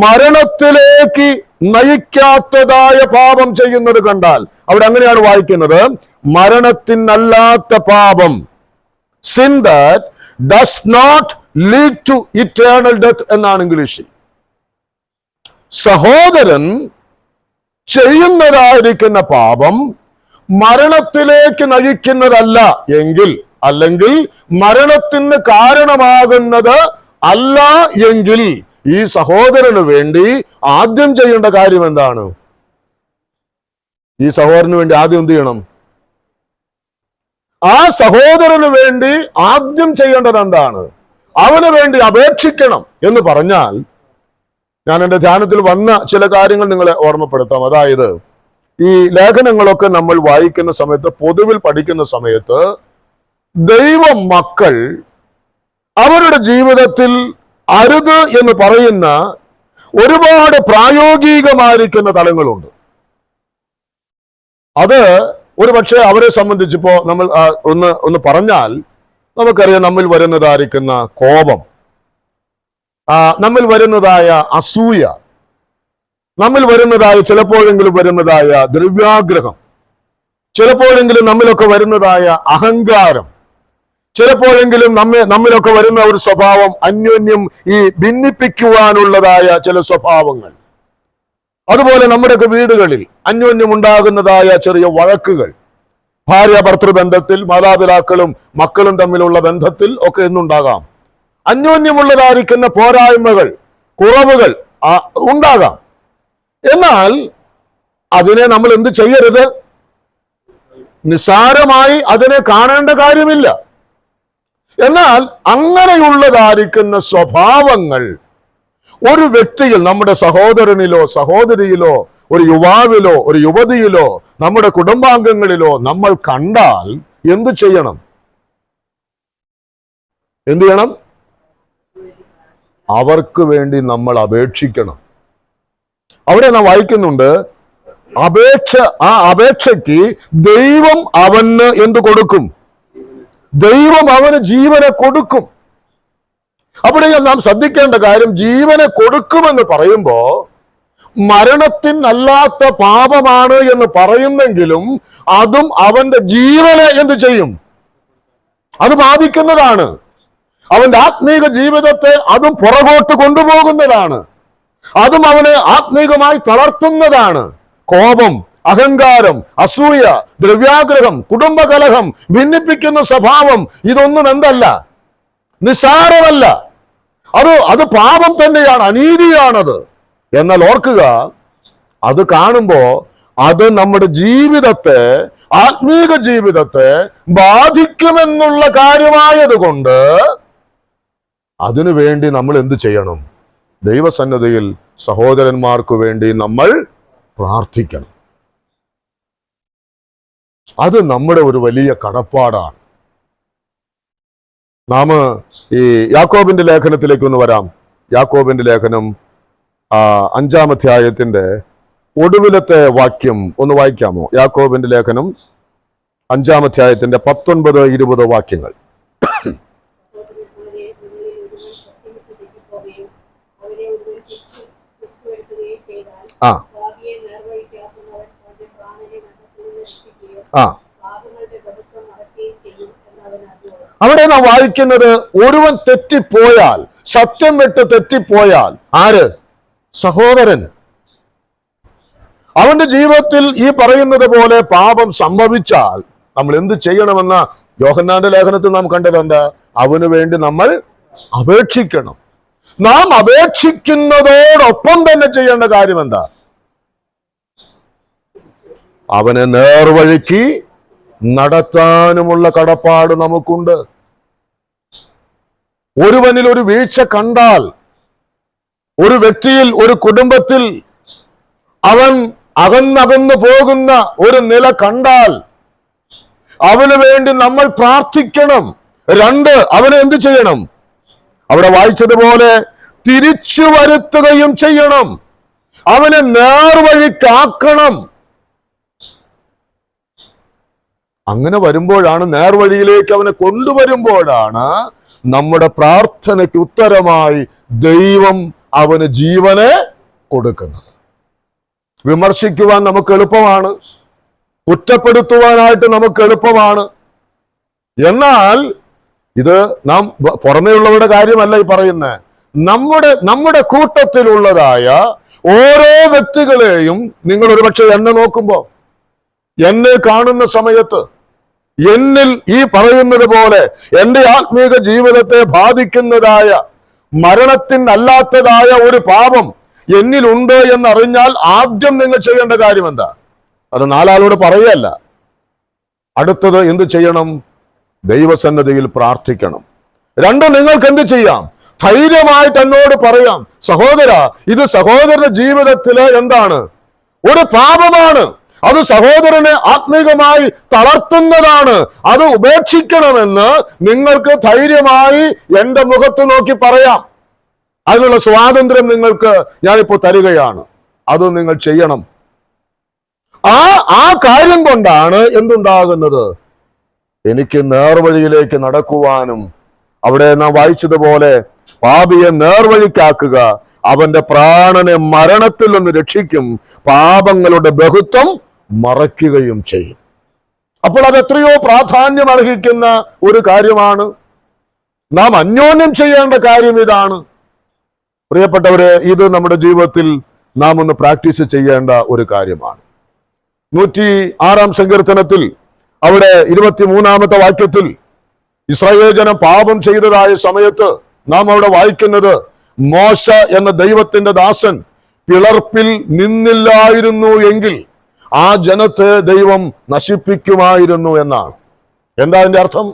A: മരണത്തിലേക്ക് നയിക്കാത്തതായ പാപം ചെയ്യുന്നത് കണ്ടാൽ, അവിടെ അങ്ങനെയാണ് വായിക്കുന്നത്, മരണത്തിനല്ലാത്ത പാപം, sin that does not lead to eternal death എന്നാണ് ഇംഗ്ലീഷിൽ. സഹോദരൻ ചെയ്യുന്നതായിരിക്കുന്ന പാപം മരണത്തിലേക്ക് നയിക്കുന്നതല്ല എങ്കിൽ, അല്ലെങ്കിൽ മരണത്തിന് കാരണമാകുന്നത് അല്ല എങ്കിൽ, ഈ സഹോദരന് വേണ്ടി ആദ്യം ചെയ്യേണ്ട കാര്യം എന്താണ്? ഈ സഹോദരന് വേണ്ടി ആദ്യം എന്ത് ചെയ്യണം? ആ സഹോദരന് വേണ്ടി ആദ്യം ചെയ്യേണ്ടത് എന്താണ്? അവന് വേണ്ടി അപേക്ഷിക്കണം എന്ന് പറഞ്ഞാൽ, ഞാൻ എൻ്റെ ധ്യാനത്തിൽ വന്ന ചില കാര്യങ്ങൾ നിങ്ങളെ ഓർമ്മപ്പെടുത്താം. അതായത്, ഈ ലേഖനങ്ങളൊക്കെ നമ്മൾ വായിക്കുന്ന സമയത്ത്, പൊതുവിൽ പഠിക്കുന്ന സമയത്ത്, ദൈവ മക്കൾ അവരുടെ ജീവിതത്തിൽ അരുത് എന്ന് പറയുന്ന ഒരുപാട് പ്രായോഗികമായിരിക്കുന്ന തലങ്ങളുണ്ട്. അത് ഒരു പക്ഷേ അവരെ സംബന്ധിച്ചിപ്പോ നമ്മൾ ഒന്ന് പറഞ്ഞാൽ, നമുക്കറിയാം, നമ്മിൽ വരുന്നതായിരിക്കുന്ന കോപം, നമ്മിൽ വരുന്നതായ അസൂയ, നമ്മിൽ വരുന്നതായ ചിലപ്പോഴെങ്കിലും വരുന്നതായ ദ്രവ്യാഗ്രഹം, ചിലപ്പോഴെങ്കിലും നമ്മിലൊക്കെ വരുന്നതായ അഹങ്കാരം, ചിലപ്പോഴെങ്കിലും നമ്മിലൊക്കെ വരുന്ന ഒരു സ്വഭാവം അന്യോന്യം ഈ ഭിന്നിപ്പിക്കുവാനുള്ളതായ ചില സ്വഭാവങ്ങൾ. അതുപോലെ നമ്മുടെയൊക്കെ വീടുകളിൽ അന്യോന്യം ഉണ്ടാകുന്നതായ ചെറിയ വഴക്കുകൾ, ഭാര്യ ഭർത്തൃബന്ധത്തിൽ, മാതാപിതാക്കളും മക്കളും തമ്മിലുള്ള ബന്ധത്തിൽ ഒക്കെ എന്നുണ്ടാകാം. അന്യോന്യമുള്ളതായിരിക്കുന്ന പോരായ്മകൾ, കുറവുകൾ ഉണ്ടാകാം. എന്നാൽ അതിനെ നമ്മൾ എന്ത് ചെയ്യരുത്? നിസ്സാരമായി അതിനെ കാണേണ്ട കാര്യമില്ല. എന്നാൽ അങ്ങനെയുള്ളതായിരിക്കുന്ന സ്വഭാവങ്ങൾ ഒരു വ്യക്തിയിൽ, നമ്മുടെ സഹോദരനിലോ സഹോദരിയിലോ ഒരു യുവാവിലോ ഒരു യുവതിയിലോ നമ്മുടെ കുടുംബാംഗങ്ങളിലോ നമ്മൾ കണ്ടാൽ എന്തു ചെയ്യണം? എന്തു ചെയ്യണം? അവർക്ക് വേണ്ടി നമ്മൾ അപേക്ഷിക്കണം. അവിടെ നാം വായിക്കുന്നുണ്ട്, ആ അപേക്ഷയ്ക്ക് ദൈവം അവന് എന്ത് കൊടുക്കും? ദൈവം അവന് ജീവനെ കൊടുക്കും. അവിടെ നാം ശ്രദ്ധിക്കേണ്ട കാര്യം, ജീവനെ കൊടുക്കുമെന്ന് പറയുമ്പോ മരണത്തിനല്ലാത്ത പാപമാണ് എന്ന് പറയുന്നെങ്കിലും അതും അവന്റെ ജീവനെ എന്ത് ചെയ്യും? അത് ബാധിക്കുന്നതാണ്. അവന്റെ ആത്മീക ജീവിതത്തെ അതും പുറകോട്ട് കൊണ്ടുപോകുന്നതാണ്. അതും അവനെ ആത്മീകമായി തളർത്തുന്നതാണ്. കോപം, അഹങ്കാരം, അസൂയ, ദ്രവ്യാഗ്രഹം, കുടുംബകലഹം, ഭിന്നിപ്പിക്കുന്ന സ്വഭാവം, ഇതൊന്നും എന്തല്ല? നിസ്സാരമല്ല. അത് പാപം തന്നെയാണ്, അനീതിയാണത്. എന്നാൽ ഓർക്കുക, അത് കാണുമ്പോ അത് നമ്മുടെ ജീവിതത്തെ, ആത്മീക ജീവിതത്തെ ബാധിക്കുമെന്നുള്ള കാര്യമായത് കൊണ്ട് അതിനു വേണ്ടി നമ്മൾ എന്ത് ചെയ്യണം? ദൈവസന്നിധിയിൽ സഹോദരന്മാർക്ക് വേണ്ടി നമ്മൾ പ്രാർത്ഥിക്കണം. അത് നമ്മുടെ ഒരു വലിയ കടപ്പാടാണ്. നാം ഈ യാക്കോബിന്റെ ലേഖനത്തിലേക്ക് ഒന്ന് വരാം. യാക്കോബിന്റെ ലേഖനം 5-ാം അധ്യായത്തിന്റെ ഒടുവിലത്തെ വാക്യം ഒന്ന് വായിക്കാമോ? യാക്കോബിന്റെ ലേഖനം 5-ാം അധ്യായത്തിന്റെ 19-20 വാക്യങ്ങൾ. അവിടെ നാം വായിക്കുന്നത്, ഒരുവൻ തെറ്റിപ്പോയാൽ, സത്യം വിട്ട് തെറ്റിപ്പോയാൽ, ആര്? സഹോദരൻ. അവന്റെ ജീവിതത്തിൽ ഈ പറയുന്നത് പോലെ പാപം സംഭവിച്ചാൽ നമ്മൾ എന്ത് ചെയ്യണമെന്ന യോഹന്നാന്റെ ലേഖനത്തിൽ നാം കണ്ടത് എന്താ? അവന് വേണ്ടി നമ്മൾ അപേക്ഷിക്കണം. നാം അപേക്ഷിക്കുന്നതോടൊപ്പം തന്നെ ചെയ്യേണ്ട കാര്യം എന്താ? അവനെ നേർവഴിക്ക് നടത്താനുമുള്ള കടപ്പാട് നമുക്കുണ്ട്. ഒരുവനിൽ ഒരു വീഴ്ച കണ്ടാൽ, ഒരു വ്യക്തിയിൽ, ഒരു കുടുംബത്തിൽ അവൻ അകന്നകന്നു പോകുന്ന ഒരു നില കണ്ടാൽ അവന് വേണ്ടി നമ്മൾ പ്രാർത്ഥിക്കണം. 2, അവനെ എന്ത് ചെയ്യണം? അവിടെ വായിച്ചതുപോലെ തിരിച്ചു വരുത്തുകയും ചെയ്യണം. അവനെ നേർവഴിക്കാക്കണം. അങ്ങനെ വരുമ്പോഴാണ്, നേർവഴിയിലേക്ക് അവനെ കൊണ്ടുവരുമ്പോഴാണ് നമ്മുടെ പ്രാർത്ഥനയ്ക്ക് ഉത്തരമായി ദൈവം അവന് ജീവനെ കൊടുക്കുന്നത്. വിമർശിക്കുവാൻ നമുക്ക് എളുപ്പമാണ്, കുറ്റപ്പെടുത്തുവാനായിട്ട് നമുക്ക് എളുപ്പമാണ്. എന്നാൽ ഇത് നാം പുറമേയുള്ളവരുടെ കാര്യമല്ല ഈ പറയുന്നത്. നമ്മുടെ കൂട്ടത്തിലുള്ളതായ ഓരോ വ്യക്തികളെയും നിങ്ങൾ ഒരുപക്ഷെ എന്നെ നോക്കുമ്പോ, എന്നെ കാണുന്ന സമയത്ത് എന്നിൽ ഈ പറയുന്നത് പോലെ എൻ്റെ ആത്മീക ജീവിതത്തെ ബാധിക്കുന്നതായ മരണത്തിനല്ലാത്തതായ ഒരു പാപം എന്നിലുണ്ട് എന്നറിഞ്ഞാൽ ആദ്യം നിങ്ങൾ ചെയ്യേണ്ട കാര്യം എന്താ? അത് നാലാളോട് പറയല്ല. അടുത്തത് എന്ത് ചെയ്യണം? ദൈവസന്നിധിയിൽ പ്രാർത്ഥിക്കണം. രണ്ട്, നിങ്ങൾക്ക് എന്ത് ചെയ്യാം? ധൈര്യമായിട്ട് എന്നോട് പറയാം, സഹോദര, ഇത് സഹോദരന്റെ ജീവിതത്തില് എന്താണ്? ഒരു പാപമാണ്. അത് സഹോദരനെ ആത്മീകമായി തളർത്തുന്നതാണ്. അത് ഉപേക്ഷിക്കണമെന്ന് നിങ്ങൾക്ക് ധൈര്യമായി എൻ്റെ മുഖത്ത് നോക്കി പറയാം. അതിനുള്ള സ്വാതന്ത്ര്യം നിങ്ങൾക്ക് ഞാനിപ്പോ തരികയാണ്. അത് നിങ്ങൾ ചെയ്യണം. ആ കാര്യം കൊണ്ടാണ് എന്തുണ്ടാകുന്നത്? എനിക്ക് നേർവഴിയിലേക്ക് നടക്കുവാനും, അവിടെ നാം വായിച്ചതുപോലെ പാപിയെ നേർവഴിക്കാക്കുക, അവന്റെ പ്രാണനെ മരണത്തിൽ നിന്ന് രക്ഷിക്കും, പാപങ്ങളുടെ ബഹുത്വം മറയ്ക്കുകയും ചെയ്യും. അപ്പോൾ അത് എത്രയോ പ്രാധാന്യം അർഹിക്കുന്ന ഒരു കാര്യമാണ്. നാം അന്യോന്യം ചെയ്യേണ്ട കാര്യം ഇതാണ്. പ്രിയപ്പെട്ടവരെ, ഇത് നമ്മുടെ ജീവിതത്തിൽ നാം ഒന്ന് പ്രാക്ടീസ് ചെയ്യേണ്ട ഒരു കാര്യമാണ്. 106 സങ്കീർത്തനത്തിൽ അവിടെ 23 വാക്യത്തിൽ ഇസ്രായേൽ ജനം പാപം ചെയ്തതായ സമയത്ത് നാം അവിടെ വായിക്കുന്നത്, മോശ എന്ന ദൈവത്തിന്റെ ദാസൻ പിളർപ്പിൽ നിന്നില്ലായിരുന്നു എങ്കിൽ ആ ജനത്തെ ദൈവം നശിപ്പിക്കുമായിരുന്നു എന്നാണ്. എന്താ അതിന്റെ അർത്ഥം?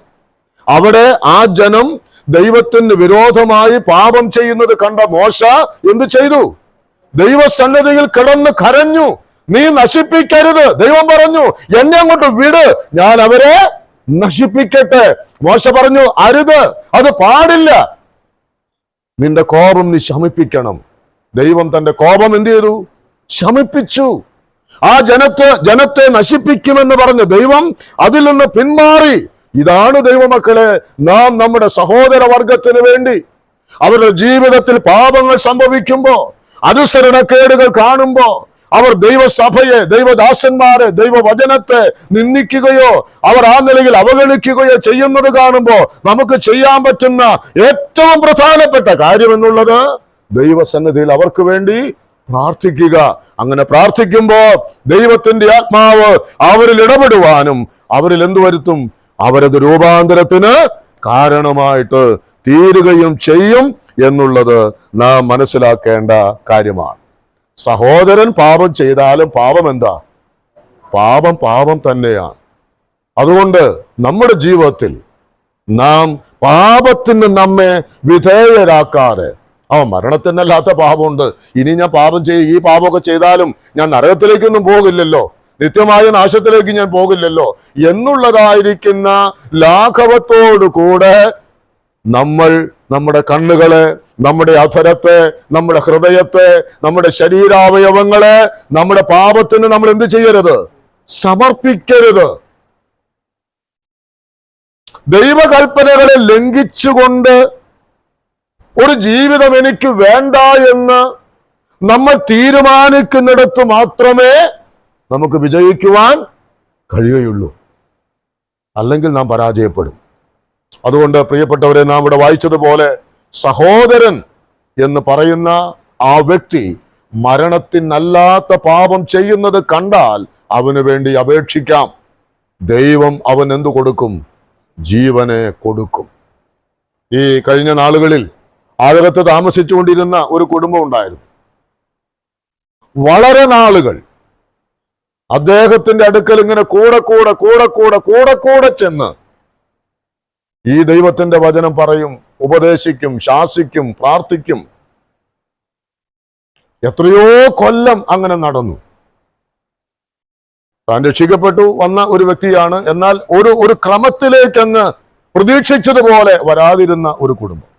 A: അവിടെ ആ ജനം ദൈവത്തിന് വിരോധമായി പാപം ചെയ്യുന്നത് കണ്ട മോശ എന്ത് ചെയ്തു? ദൈവസന്നിധിയിൽ കിടന്ന് കരഞ്ഞു, നീ നശിപ്പിക്കരുത്. ദൈവം പറഞ്ഞു, എന്നെ അങ്ങോട്ട് വിട്, ഞാൻ അവരെ നശിപ്പിക്കട്ടെ. മോശ പറഞ്ഞു, അരുത്, അത് പാടില്ല, നിന്റെ കോപം നീ ശമിപ്പിക്കണം. ദൈവം തന്റെ കോപം എന്ത് ചെയ്തു? ശമിപ്പിച്ചു. ആ ജനത്തെ നശിപ്പിക്കുമെന്ന് പറഞ്ഞ് ദൈവം അതിൽ നിന്ന് പിന്മാറി. ഇതാണ് ദൈവമക്കളെ, നാം നമ്മുടെ സഹോദര വർഗത്തിന് വേണ്ടി അവരുടെ ജീവിതത്തിൽ പാപങ്ങൾ സംഭവിക്കുമ്പോ, അനുസരണക്കേടുകൾ കാണുമ്പോ, അവർ ദൈവസഭയെ, ദൈവദാസന്മാരെ, ദൈവവചനത്തെ നിന്ദിക്കുകയോ അവർ ആ നിലയിൽ അവഗണിക്കുകയോ ചെയ്യുന്നത് കാണുമ്പോൾ നമുക്ക് ചെയ്യാൻ പറ്റുന്ന ഏറ്റവും പ്രധാനപ്പെട്ട കാര്യം എന്നുള്ളത് ദൈവസന്നിധിയിൽ അവർക്ക് വേണ്ടി പ്രാർത്ഥിക്കുക. അങ്ങനെ പ്രാർത്ഥിക്കുമ്പോ ദൈവത്തിന്റെ ആത്മാവ് അവരിൽ ഇടപെടുവാനും അവരിൽ എന്തു വരുത്തും? അവരത് രൂപാന്തരത്തിന് കാരണമായിട്ട് തീരുകയും ചെയ്യും എന്നുള്ളത് നാം മനസ്സിലാക്കേണ്ട കാര്യമാണ്. സഹോദരൻ പാപം ചെയ്താലും പാപം എന്താ? പാപം തന്നെയാണ്. അതുകൊണ്ട് നമ്മുടെ ജീവിതത്തിൽ നാം പാപത്തിന് നമ്മെ വിധേയരാക്കാതെ, മരണത്തിനല്ലാത്ത പാപമുണ്ട്, ഇനി ഞാൻ ഈ പാപമൊക്കെ ചെയ്താലും ഞാൻ നരകത്തിലേക്കൊന്നും പോകില്ലല്ലോ, നിത്യമായ നാശത്തിലേക്ക് ഞാൻ പോകില്ലല്ലോ എന്നുള്ളതായിരിക്കുന്ന ലാഘവത്തോടു കൂടെ നമ്മൾ നമ്മുടെ കണ്ണുകളെ, നമ്മുടെ അധരത്തെ, നമ്മുടെ ഹൃദയത്തെ, നമ്മുടെ ശരീരാവയവങ്ങളെ നമ്മുടെ പാപത്തിന് നമ്മൾ എന്ത് ചെയ്യരുത്? സമർപ്പിക്കരുത്. ദൈവകൽപ്പനകളെ ലംഘിച്ചുകൊണ്ട് ഒരു ജീവിതം എനിക്ക് വേണ്ട എന്ന് നമ്മൾ തീരുമാനിക്കുന്നിടത്ത് മാത്രമേ നമുക്ക് വിജയിക്കുവാൻ കഴിയുകയുള്ളൂ. അല്ലെങ്കിൽ നാം പരാജയപ്പെടും. അതുകൊണ്ട് പ്രിയപ്പെട്ടവരെ, നാം ഇവിടെ വായിച്ചതുപോലെ സഹോദരൻ എന്ന് പറയുന്ന ആ വ്യക്തി മരണത്തിനല്ലാത്ത പാപം ചെയ്യുന്നത് കണ്ടാൽ അവന് വേണ്ടി അപേക്ഷിക്കാം. ദൈവം അവൻ എന്തു കൊടുക്കും? ജീവനെ കൊടുക്കും. ഈ കഴിഞ്ഞ നാളുകളിൽ ആഴകത്ത് താമസിച്ചുകൊണ്ടിരുന്ന ഒരു കുടുംബം ഉണ്ടായിരുന്നു. വളരെ നാളുകൾ അദ്ദേഹത്തിന്റെ അടുക്കൽ ഇങ്ങനെ കൂടെ ചെന്ന് ഈ ദൈവത്തിന്റെ വചനം പറയും, ഉപദേശിക്കും, ശാസിക്കും, പ്രാർത്ഥിക്കും. എത്രയോ കൊല്ലം അങ്ങനെ നടന്നു. താൻ രക്ഷിക്കപ്പെട്ടു വന്ന ഒരു വ്യക്തിയാണ്. എന്നാൽ ഒരു ക്രമത്തിലേക്ക് അങ്ങ് പ്രതീക്ഷിച്ചതുപോലെ വരാതിരുന്ന ഒരു കുടുംബം.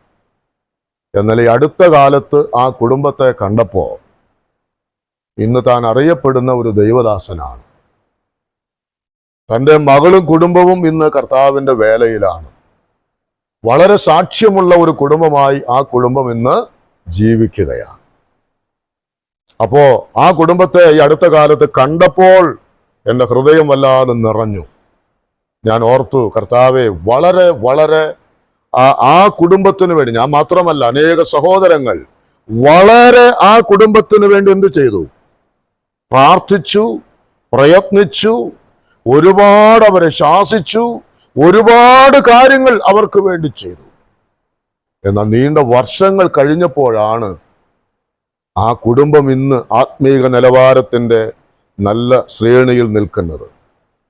A: എന്നാൽ ഈ അടുത്ത കാലത്ത് ആ കുടുംബത്തെ കണ്ടപ്പോ ഇന്ന് താൻ അറിയപ്പെടുന്ന ഒരു ദൈവദാസനാണ്. തൻ്റെ മകളും കുടുംബവും ഇന്ന് കർത്താവിന്റെ വേലയിലാണ്. വളരെ സാക്ഷ്യമുള്ള ഒരു കുടുംബമായി ആ കുടുംബം ഇന്ന് ജീവിക്കുകയാണ്. അപ്പോ ആ കുടുംബത്തെ ഈ അടുത്ത കാലത്ത് കണ്ടപ്പോൾ എൻ്റെ ഹൃദയം വല്ലാതെ നിറഞ്ഞു. ഞാൻ ഓർത്തു, കർത്താവെ, വളരെ വളരെ ആ കുടുംബത്തിന് വേണ്ടി, ഞാൻ മാത്രമല്ല, അനേക സഹോദരങ്ങൾ വളരെ ആ കുടുംബത്തിന് വേണ്ടി എന്ത് ചെയ്തു? പ്രാർത്ഥിച്ചു, പ്രയത്നിച്ചു, ഒരുപാട് അവരെ ശാസിച്ചു, ഒരുപാട് കാര്യങ്ങൾ അവർക്ക് വേണ്ടി ചെയ്തു. എന്നാൽ നീണ്ട വർഷങ്ങൾ കഴിഞ്ഞപ്പോഴാണ് ആ കുടുംബം ഇന്ന് ആത്മീക നിലവാരത്തിന്റെ നല്ല ശ്രേണിയിൽ നിൽക്കുന്നത്.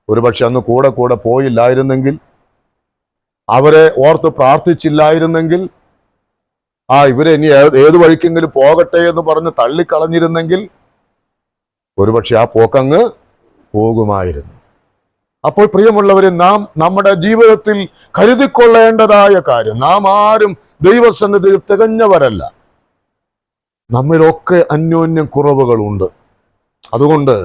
A: ഒരുപക്ഷെ അന്ന് കൂടെ കൂടെ പോയില്ലായിരുന്നെങ്കിൽ, അവരെ ഓർത്ത് പ്രാർത്ഥിച്ചില്ലായിരുന്നെങ്കിൽ, ഇവരെ ഇനി ഏത് വഴിക്കെങ്കിലും പോകട്ടെ എന്ന് പറഞ്ഞ് തള്ളിക്കളഞ്ഞിരുന്നെങ്കിൽ ഒരുപക്ഷെ ആ പോക്കങ്ങ് പോകുമായിരുന്നു. അപ്പോൾ പ്രിയമുള്ളവരെ, നാം നമ്മുടെ ജീവിതത്തിൽ കരുതിക്കൊള്ളേണ്ടതായ കാര്യം, നാം ആരും ദൈവസന്നിധിയിൽ തികഞ്ഞവരല്ല. നമ്മിലൊക്കെ അന്യോന്യം കുറവുകളുണ്ട്. അതുകൊണ്ട്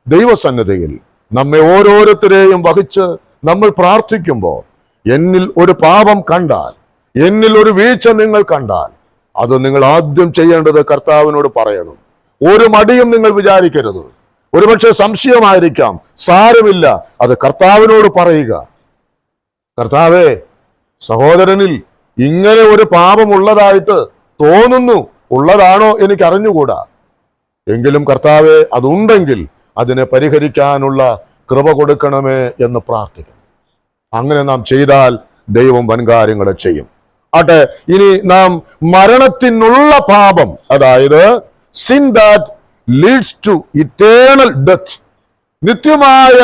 A: ദൈവസന്നിധിയിൽ നമ്മെ ഓരോരുത്തരെയും വഹിച്ച് നമ്മൾ പ്രാർത്ഥിക്കുമ്പോൾ, എന്നിൽ ഒരു പാപം കണ്ടാൽ, എന്നിൽ ഒരു വീഴ്ച നിങ്ങൾ കണ്ടാൽ, അത് നിങ്ങൾ ആദ്യം ചെയ്യേണ്ടത് കർത്താവിനോട് പറയണം. ഒരു മടിയും നിങ്ങൾ വിചാരിക്കരുത്. ഒരുപക്ഷെ സംശയമായിരിക്കാം, സാരമില്ല, അത് കർത്താവിനോട് പറയുക. കർത്താവേ, സഹോദരനിൽ ഇങ്ങനെ ഒരു പാപമുള്ളതായിട്ട് തോന്നുന്നു, ഉള്ളതാണോ എനിക്ക് അറിഞ്ഞുകൂടാ, എങ്കിലും കർത്താവെ, അതുണ്ടെങ്കിൽ അതിനെ പരിഹരിക്കാനുള്ള കൃപ കൊടുക്കണമേ എന്ന് പ്രാർത്ഥിക്കണം. അങ്ങനെ നാം ചെയ്താൽ ദൈവം വൻകാര്യങ്ങളെ ചെയ്യും. ആട്ടെ, ഇനി നാം മരണത്തിനുള്ള പാപം, അതായത് sin that leads to eternal death, നിത്യമായ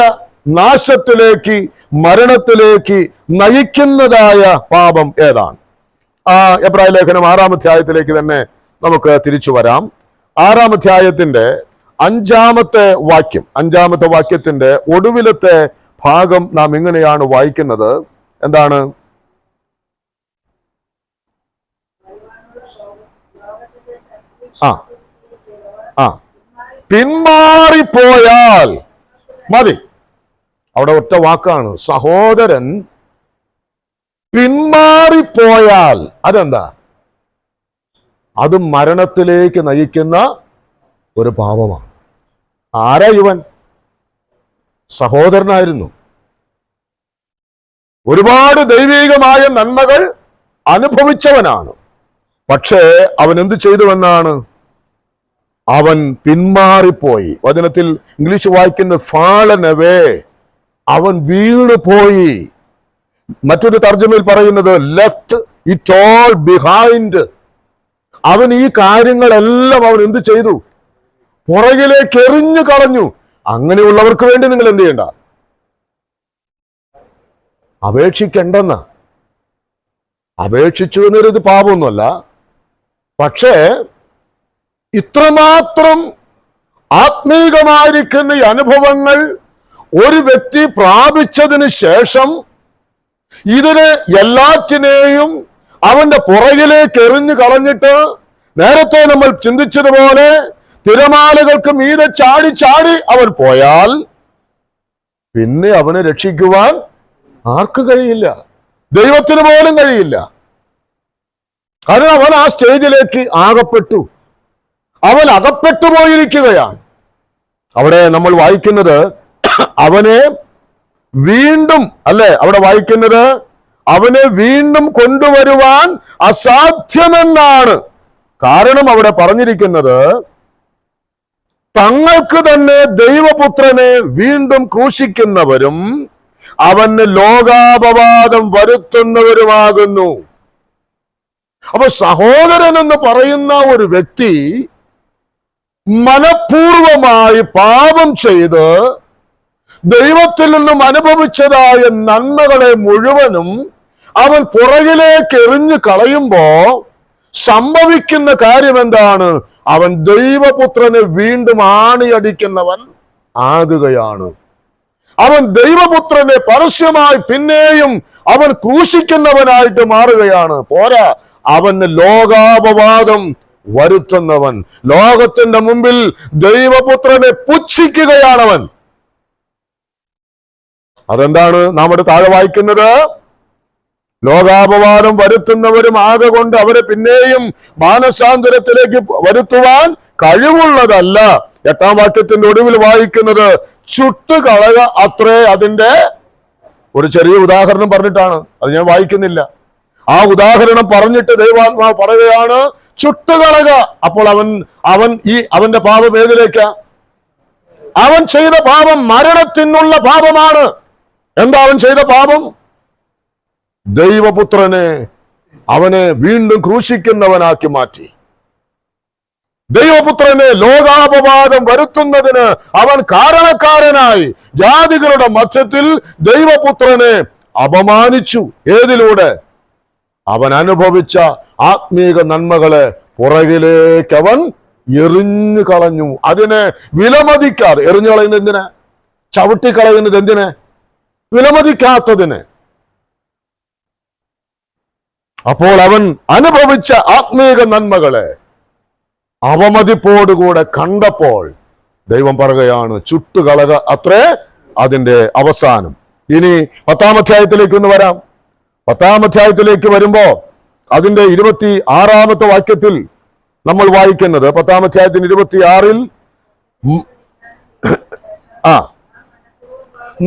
A: നാശത്തിലേക്ക്, മരണത്തിലേക്ക് നയിക്കുന്നതായ പാപം ഏതാണ്? എബ്രായ ലേഖനം 6-ാം അധ്യായത്തിലേക്ക് തന്നെ നമുക്ക് തിരിച്ചു വരാം. 6-ാം അധ്യായത്തിന്റെ 5-ാമത്തെ വാക്യത്തിന്റെ ഒടുവിലത്തെ ഭാഗം നാം ഇങ്ങനെയാണ് വായിക്കുന്നത്. എന്താണ്? പിന്മാറിപ്പോയാൽ മതി. അവിടെ ഒറ്റ വാക്കാണ്, സഹോദരൻ പിന്മാറിപ്പോയാൽ അതെന്താ? അത് മരണത്തിലേക്ക് നയിക്കുന്ന ഒരു പാപമാണ്. ആരാ ഇവൻ? സഹോദരനായിരുന്നു. ഒരുപാട് ദൈവികമായ നന്മകൾ അനുഭവിച്ചവനാണ്. പക്ഷേ അവൻ എന്ത് ചെയ്തുവെന്നാണ്? അവൻ പിന്മാറിപ്പോയി. വചനത്തിൽ ഇംഗ്ലീഷ് വായിക്കുന്ന fallen away, അവൻ വീണുപോയി. മറ്റൊരു തർജ്ജമയിൽ പറയുന്നത് ലെഫ്റ്റ് ഇറ്റ് ഓൾ ബിഹൈൻഡ്. അവൻ ഈ കാര്യങ്ങളെല്ലാം അവൻ എന്ത് ചെയ്തു? പുറകിലേക്ക് എറിഞ്ഞു കളഞ്ഞു. അങ്ങനെയുള്ളവർക്ക് വേണ്ടി നിങ്ങൾ എന്ത് ചെയ്യണ്ട? അപേക്ഷിക്കണ്ടെന്ന. അപേക്ഷിച്ചു എന്നൊരു പാപമൊന്നുമല്ല. പക്ഷേ ഇത്രമാത്രം ആത്മീകമായിരിക്കുന്ന ഈ അനുഭവങ്ങൾ ഒരു വ്യക്തി പ്രാപിച്ചതിന് ശേഷം ഇതിനെ എല്ലാറ്റിനെയും അവന്റെ പുറകിലേക്ക് എറിഞ്ഞു കളഞ്ഞിട്ട്, നേരത്തെ നമ്മൾ ചിന്തിച്ചതുപോലെ തിരമാലകൾക്ക് മീതെ ചാടി ചാടി അവൻ പോയാൽ പിന്നെ അവനെ രക്ഷിക്കുവാൻ ആർക്ക് കഴിയില്ല? ദൈവത്തിന് പോലും കഴിയില്ല. കാരണം അവൻ ആ സ്റ്റേജിലേക്ക് ആകപ്പെട്ടു, അവൻ അകപ്പെട്ടു പോയിരിക്കുകയാണ്. അവിടെ നമ്മൾ വായിക്കുന്നത് അവനെ വീണ്ടും, അല്ലെ? അവിടെ വായിക്കുന്നത് അവനെ വീണ്ടും കൊണ്ടുവരുവാൻ അസാധ്യമെന്നാണ്. കാരണം അവിടെ പറഞ്ഞിരിക്കുന്നത് തങ്ങൾക്ക് തന്നെ ദൈവപുത്രനെ വീണ്ടും ക്രൂശിക്കുന്നവരും അവന് ലോകാപവാദം വരുത്തുന്നവരുമാകുന്നു. അപ്പൊ സഹോദരൻ എന്ന് പറയുന്ന ഒരു വ്യക്തി മനഃപൂർവമായി പാപം ചെയ്ത് ദൈവത്തിൽ നിന്നും അനുഭവിച്ചതായ നന്മകളെ മുഴുവനും അവൻ പുറകിലേക്ക് എറിഞ്ഞു കളയുമ്പോ സംഭവിക്കുന്ന കാര്യം എന്താണ്? അവൻ ദൈവപുത്രനെ വീണ്ടും ആണിയടിക്കുന്നവൻ ആകുകയാണ്. അവൻ ദൈവപുത്രനെ പരസ്യമായി പിന്നെയും അവൻ ക്രൂശിക്കുന്നവനായിട്ട് മാറുകയാണ്. പോരാ, അവന് ലോകാപവാദം വരുത്തുന്നവൻ. ലോകത്തിന്റെ മുമ്പിൽ ദൈവപുത്രനെ പുച്ഛിക്കുകയാണവൻ. അതെന്താണ് നാം ഇവിടെ താഴെ വായിക്കുന്നത്? ലോകാപവാദം വരുത്തുന്നവരും ആകെ കൊണ്ട് അവരെ പിന്നെയും മാനസാന്തരത്തിലേക്ക് വരുത്തുവാൻ കഴിവുള്ളതല്ല. 8-ാം വാക്യത്തിന്റെ ഒടുവിൽ വായിക്കുന്നത് ചുട്ടുകളക അത്രേ അതിന്റെ ഒരു ചെറിയ ഉദാഹരണം പറഞ്ഞിട്ടാണ്. അത് ഞാൻ വായിക്കുന്നില്ല. ആ ഉദാഹരണം പറഞ്ഞിട്ട് ദൈവാത്മാവ് പറയുകയാണ് ചുട്ടുകളക. അപ്പോൾ അവന്റെ പാപം ഏതിലേക്കാ? അവൻ ചെയ്ത പാപം മരണത്തിനുള്ള പാപമാണ്. എന്താ അവൻ ചെയ്ത പാപം? ദൈവപുത്രനെ അവനെ വീണ്ടും ക്രൂശിക്കുന്നവനാക്കി മാറ്റി. ദൈവപുത്രനെ ലോകാപവാദം വരുത്തുന്നതിന് അവൻ കാരണക്കാരനായി ജാതികളുടെ മധ്യത്തിൽ ദൈവപുത്രനെ അപമാനിച്ചു. ഏതിലൂടെ? അവൻ അനുഭവിച്ച ആത്മീക നന്മകളെ പുറകിലേക്ക് അവൻ എറിഞ്ഞു കളഞ്ഞു. അതിനെ വിലമതിക്കാതെ. എറിഞ്ഞു കളയുന്നത് എന്തിനാ? ചവിട്ടിക്കളയുന്നത് എന്തിന്? വിലമതിക്കാത്തതിന്. അപ്പോൾ അവൻ അനുഭവിച്ച ആത്മീക നന്മകളെ അവമതിപ്പോടുകൂടെ കണ്ടപ്പോൾ ദൈവം പറയുകയാണ് ചുട്ടുകളക അത്രേ അതിന്റെ അവസാനം. ഇനി 10-ാം അധ്യായത്തിലേക്ക് ഒന്ന് വരാം. 10-ാം അധ്യായത്തിലേക്ക് വരുമ്പോ അതിന്റെ 26-ാമത്തെ വാക്യത്തിൽ നമ്മൾ വായിക്കുന്നത്, 10-ാം അധ്യായത്തിന് 26-ൽ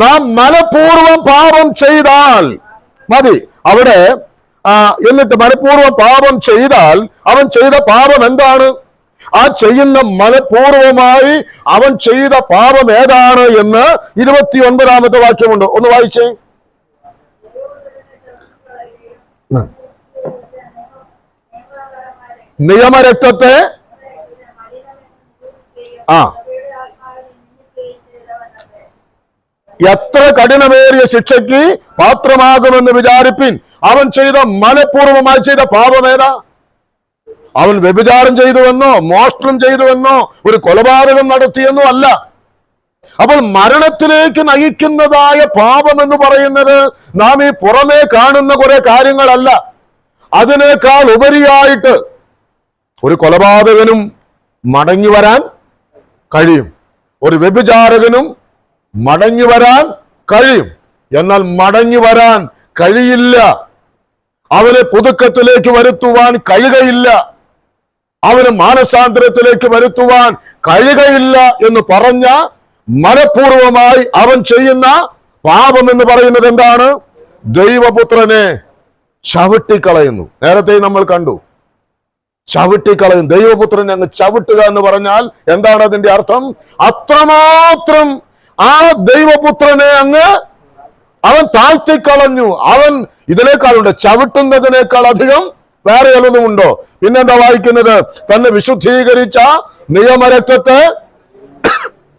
A: നാം മനഃപൂർവം പാപം ചെയ്താൽ മതി. അവിടെ എന്നിട്ട് മനഃപൂർവം പാപം ചെയ്താൽ അവൻ ചെയ്ത പാപം എന്താണ്? ആ ചെയ്യുന്ന മനഃപൂർവമായി അവൻ ചെയ്ത പാപം ഏതാണ് എന്ന് 29-ാമത്തെ വാക്യമുണ്ട്. ഒന്ന് വായിച്ചേ. നിയമരക്തത്തെ എത്ര കഠിനമേറിയ ശിക്ഷയ്ക്ക് പാത്രമാകുമെന്ന് വിചാരിപ്പിൻ. അവൻ ചെയ്ത മനഃപൂർവമായി ചെയ്ത പാപം ഏതാ? അവൻ വ്യഭിചാരം ചെയ്തുവെന്നോ മോഷണം ചെയ്തുവെന്നോ ഒരു കൊലപാതകം നടത്തിയെന്നോ അല്ല. അപ്പോൾ മരണത്തിലേക്ക് നയിക്കുന്നതായ പാപം എന്ന് പറയുന്നത് നാം ഈ പുറമേ കാണുന്ന കുറെ കാര്യങ്ങളല്ല. അതിനേക്കാൾ ഉപരിയായിട്ട് ഒരു കൊലപാതകനും മടങ്ങി വരാൻ കഴിയും, ഒരു വ്യഭിചാരകനും മടങ്ങി വരാൻ കഴിയും. എന്നാൽ മടങ്ങി വരാൻ കഴിയില്ല, അവനെ പുതുക്കത്തിലേക്ക് വരുത്തുവാൻ കഴിയുകയില്ല, അവന് മാനസാന്തരത്തിലേക്ക് വരുത്തുവാൻ കഴിയുകയില്ല എന്ന് പറഞ്ഞ മനഃപൂർവമായി അവൻ ചെയ്യുന്ന പാപം എന്ന് പറയുന്നത് എന്താണ്? ദൈവപുത്രനെ ചവിട്ടിക്കളയുന്നു. നേരത്തെ നമ്മൾ കണ്ടു, ചവിട്ടിക്കളയും. ദൈവപുത്രനെ അങ്ങ് ചവിട്ടുക എന്ന് പറഞ്ഞാൽ എന്താണ് അതിന്റെ അർത്ഥം? അത്രമാത്രം ആ ദൈവപുത്രനെ അങ്ങ് അവൻ താഴ്ത്തിക്കളഞ്ഞു. അവൻ ഇതിനേക്കാളുണ്ട്, ചവിട്ടുന്നതിനേക്കാൾ അധികം വേറെ വല്ലതുമുണ്ടോ? പിന്നെന്താ വായിക്കുന്നത്? തന്നെ വിശുദ്ധീകരിച്ച നിയമരക്തത്തെ,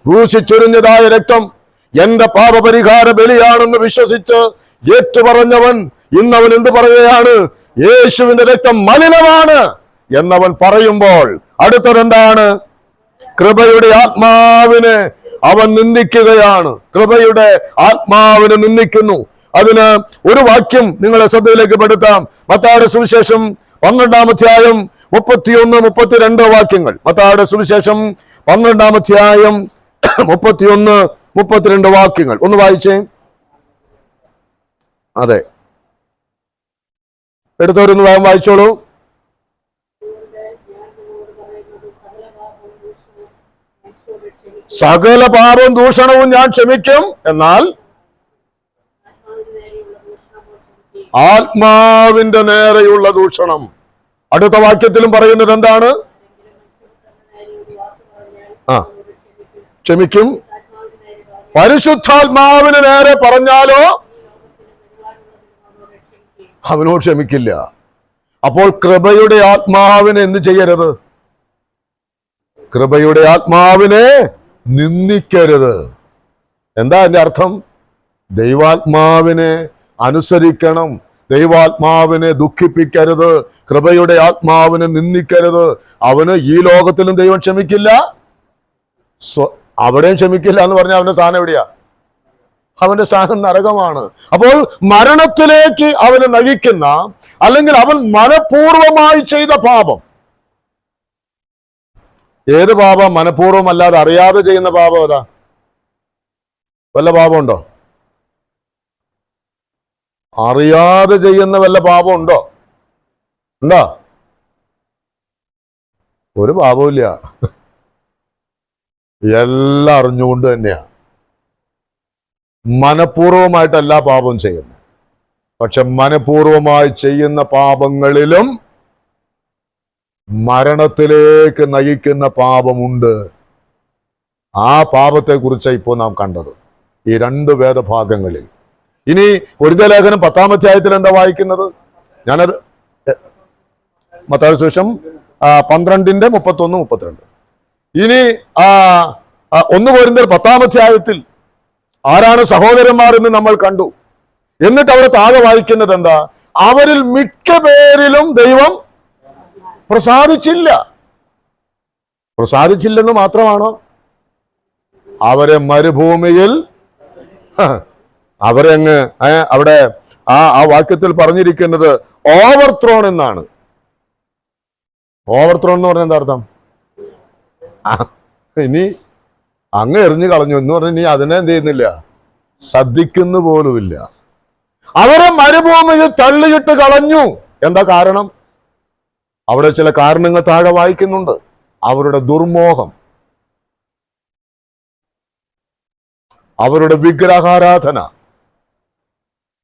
A: ക്രൂശിച്ചൊരിഞ്ഞതായ രക്തം എന്റെ പാപപരിഹാര ബലിയാണെന്ന് വിശ്വസിച്ച് ഏറ്റുപറഞ്ഞവൻ ഇന്നവൻ എന്ത് പറയുകയാണ്? യേശുവിന്റെ രക്തം മലിനമാണ് എന്നവൻ പറയുമ്പോൾ അടുത്തതെന്താണ്? കൃപയുടെ ആത്മാവിനെ അവൻ നിന്ദിക്കുകയാണ്. കൃപയുടെ ആത്മാവിനെ നിന്ദിക്കുന്നു. അതിന് ഒരു വാക്യം നിങ്ങളെ ശ്രദ്ധയിലേക്ക് പെടുത്താം. മത്തായിയുടെ സുവിശേഷം 12-ാം അധ്യായം 31-32 വാക്യങ്ങൾ. മത്തായിയുടെ സുവിശേഷം 12-ാം അധ്യായം 31-32 വാക്യങ്ങൾ ഒന്ന് വായിച്ചേ. അതെ, എടുത്തവരൊന്ന് വേഗം വായിച്ചോളൂ. സകല പാപവും ദൂഷണവും ഞാൻ ക്ഷമിക്കും, എന്നാൽ ആത്മാവിന്റെ നേരെയുള്ള ദൂഷണം. അടുത്ത വാക്യത്തിലും പറയുന്നത് എന്താണ്? ക്ഷമിക്കും. പരിശുദ്ധാത്മാവിന് നേരെ പറഞ്ഞാലോ അവനോട് ക്ഷമിക്കില്ല. അപ്പോൾ കൃപയുടെ ആത്മാവിനെ എന്ത് ചെയ്യരുത്? കൃപയുടെ ആത്മാവിനെ നിന്ദിക്കരുത്. എന്താ അതിന്റെ അർത്ഥം? ദൈവാത്മാവിനെ അനുസരിക്കണം, ദൈവാത്മാവിനെ ദുഃഖിപ്പിക്കരുത്, കൃപയുടെ ആത്മാവിനെ നിന്ദിക്കരുത്. അവന് ഈ ലോകത്തിലും ദൈവം ക്ഷമിക്കില്ല, അവിടെയും ക്ഷമിക്കില്ല എന്ന് പറഞ്ഞാൽ അവന്റെ സ്ഥാനം എവിടെയാ? അവന്റെ സ്ഥാനം നരകമാണ്. അപ്പോൾ മരണത്തിലേക്ക് അവന് നയിക്കുന്ന, അല്ലെങ്കിൽ അവൻ മനഃപൂർവമായി ചെയ്ത പാപം ഏത് പാപം? മനഃപൂർവം അല്ലാതെ അറിയാതെ ചെയ്യുന്ന പാപം ഏതാ? വല്ല പാപമുണ്ടോ? അറിയാതെ ചെയ്യുന്ന വല്ല പാപം ഉണ്ടോ? ഉണ്ടോ? ഒരു പാപമില്ല. എല്ലാം അറിഞ്ഞുകൊണ്ട് തന്നെയാണ്. മനഃപൂർവമായിട്ടല്ല പാപം ചെയ്യുന്നത്. പക്ഷെ മനഃപൂർവമായി ചെയ്യുന്ന പാപങ്ങളിലും മരണത്തിലേക്ക് നയിക്കുന്ന പാപമുണ്ട്. ആ പാപത്തെക്കുറിച്ച് ഇപ്പോൾ നാം കണ്ടത് ഈ രണ്ട് വേദഭാഗങ്ങളിൽ. ഇനി കൊരിന്ത്യർ ലേഖനം 10-ാം അധ്യായത്തിൽ എന്താ വായിക്കുന്നത്? ഞാനത് മത്തായി സുവിശേഷം 12:31-32. ഇനി 1 കൊരിന്ത്യർ 10-ാം അധ്യായത്തിൽ ആരാണ് സഹോദരന്മാർ എന്ന് നമ്മൾ കണ്ടു. എന്നിട്ട് അവിടെ താഴെ വായിക്കുന്നത് എന്താ? അവരിൽ മിക്ക പേരിലും ദൈവം പ്രസാദിച്ചില്ലെന്ന് മാത്രമാണോ? അവരെ മരുഭൂമിയിൽ അവരെ അങ്ങ് അവിടെ ആ വാക്യത്തിൽ പറഞ്ഞിരിക്കുന്നത് ഓവർത്രോൺ എന്നാണ്. ഓവർത്രോൺ എന്ന് പറഞ്ഞ എന്താ അർത്ഥം? ഇനി അങ്ങ് എറിഞ്ഞു കളഞ്ഞു എന്ന് പറഞ്ഞ ഇനി അതിനെ എന്ത് ചെയ്യുന്നില്ല, ശ്രദ്ധിക്കുന്ന പോലുമില്ല. അവരെ മരുഭൂമിയിൽ തള്ളിയിട്ട് കളഞ്ഞു. എന്താ കാരണം? അവിടെ ചില കാരണങ്ങൾ താഴെ വായിക്കുന്നുണ്ട്. അവരുടെ ദുർമോഹം, അവരുടെ വിഗ്രഹാരാധന,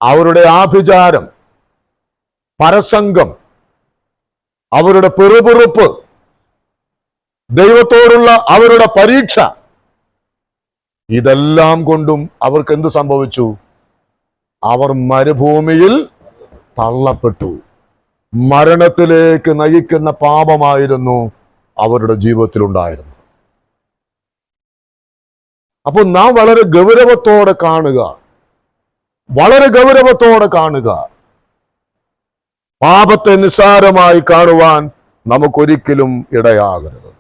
A: അവരുടെ ആഭിചാരം, പരസംഗം, അവരുടെ പിറുപിറുപ്പ്, ദൈവത്തോടുള്ള അവരുടെ പരീക്ഷ, ഇതെല്ലാം കൊണ്ടും അവർക്ക് എന്ത് സംഭവിച്ചു? അവർ മരുഭൂമിയിൽ തള്ളപ്പെട്ടു. മരണത്തിലേക്ക് നയിക്കുന്ന പാപമായിരുന്നു അവരുടെ ജീവിതത്തിൽ ഉണ്ടായിരുന്നത്. അപ്പോൾ നാം വളരെ ഗൗരവത്തോടെ കാണുക. പാപത്തെ നിസ്സാരമായി കാണുവാൻ നമുക്കൊരിക്കലും ഇടയാകരുത്.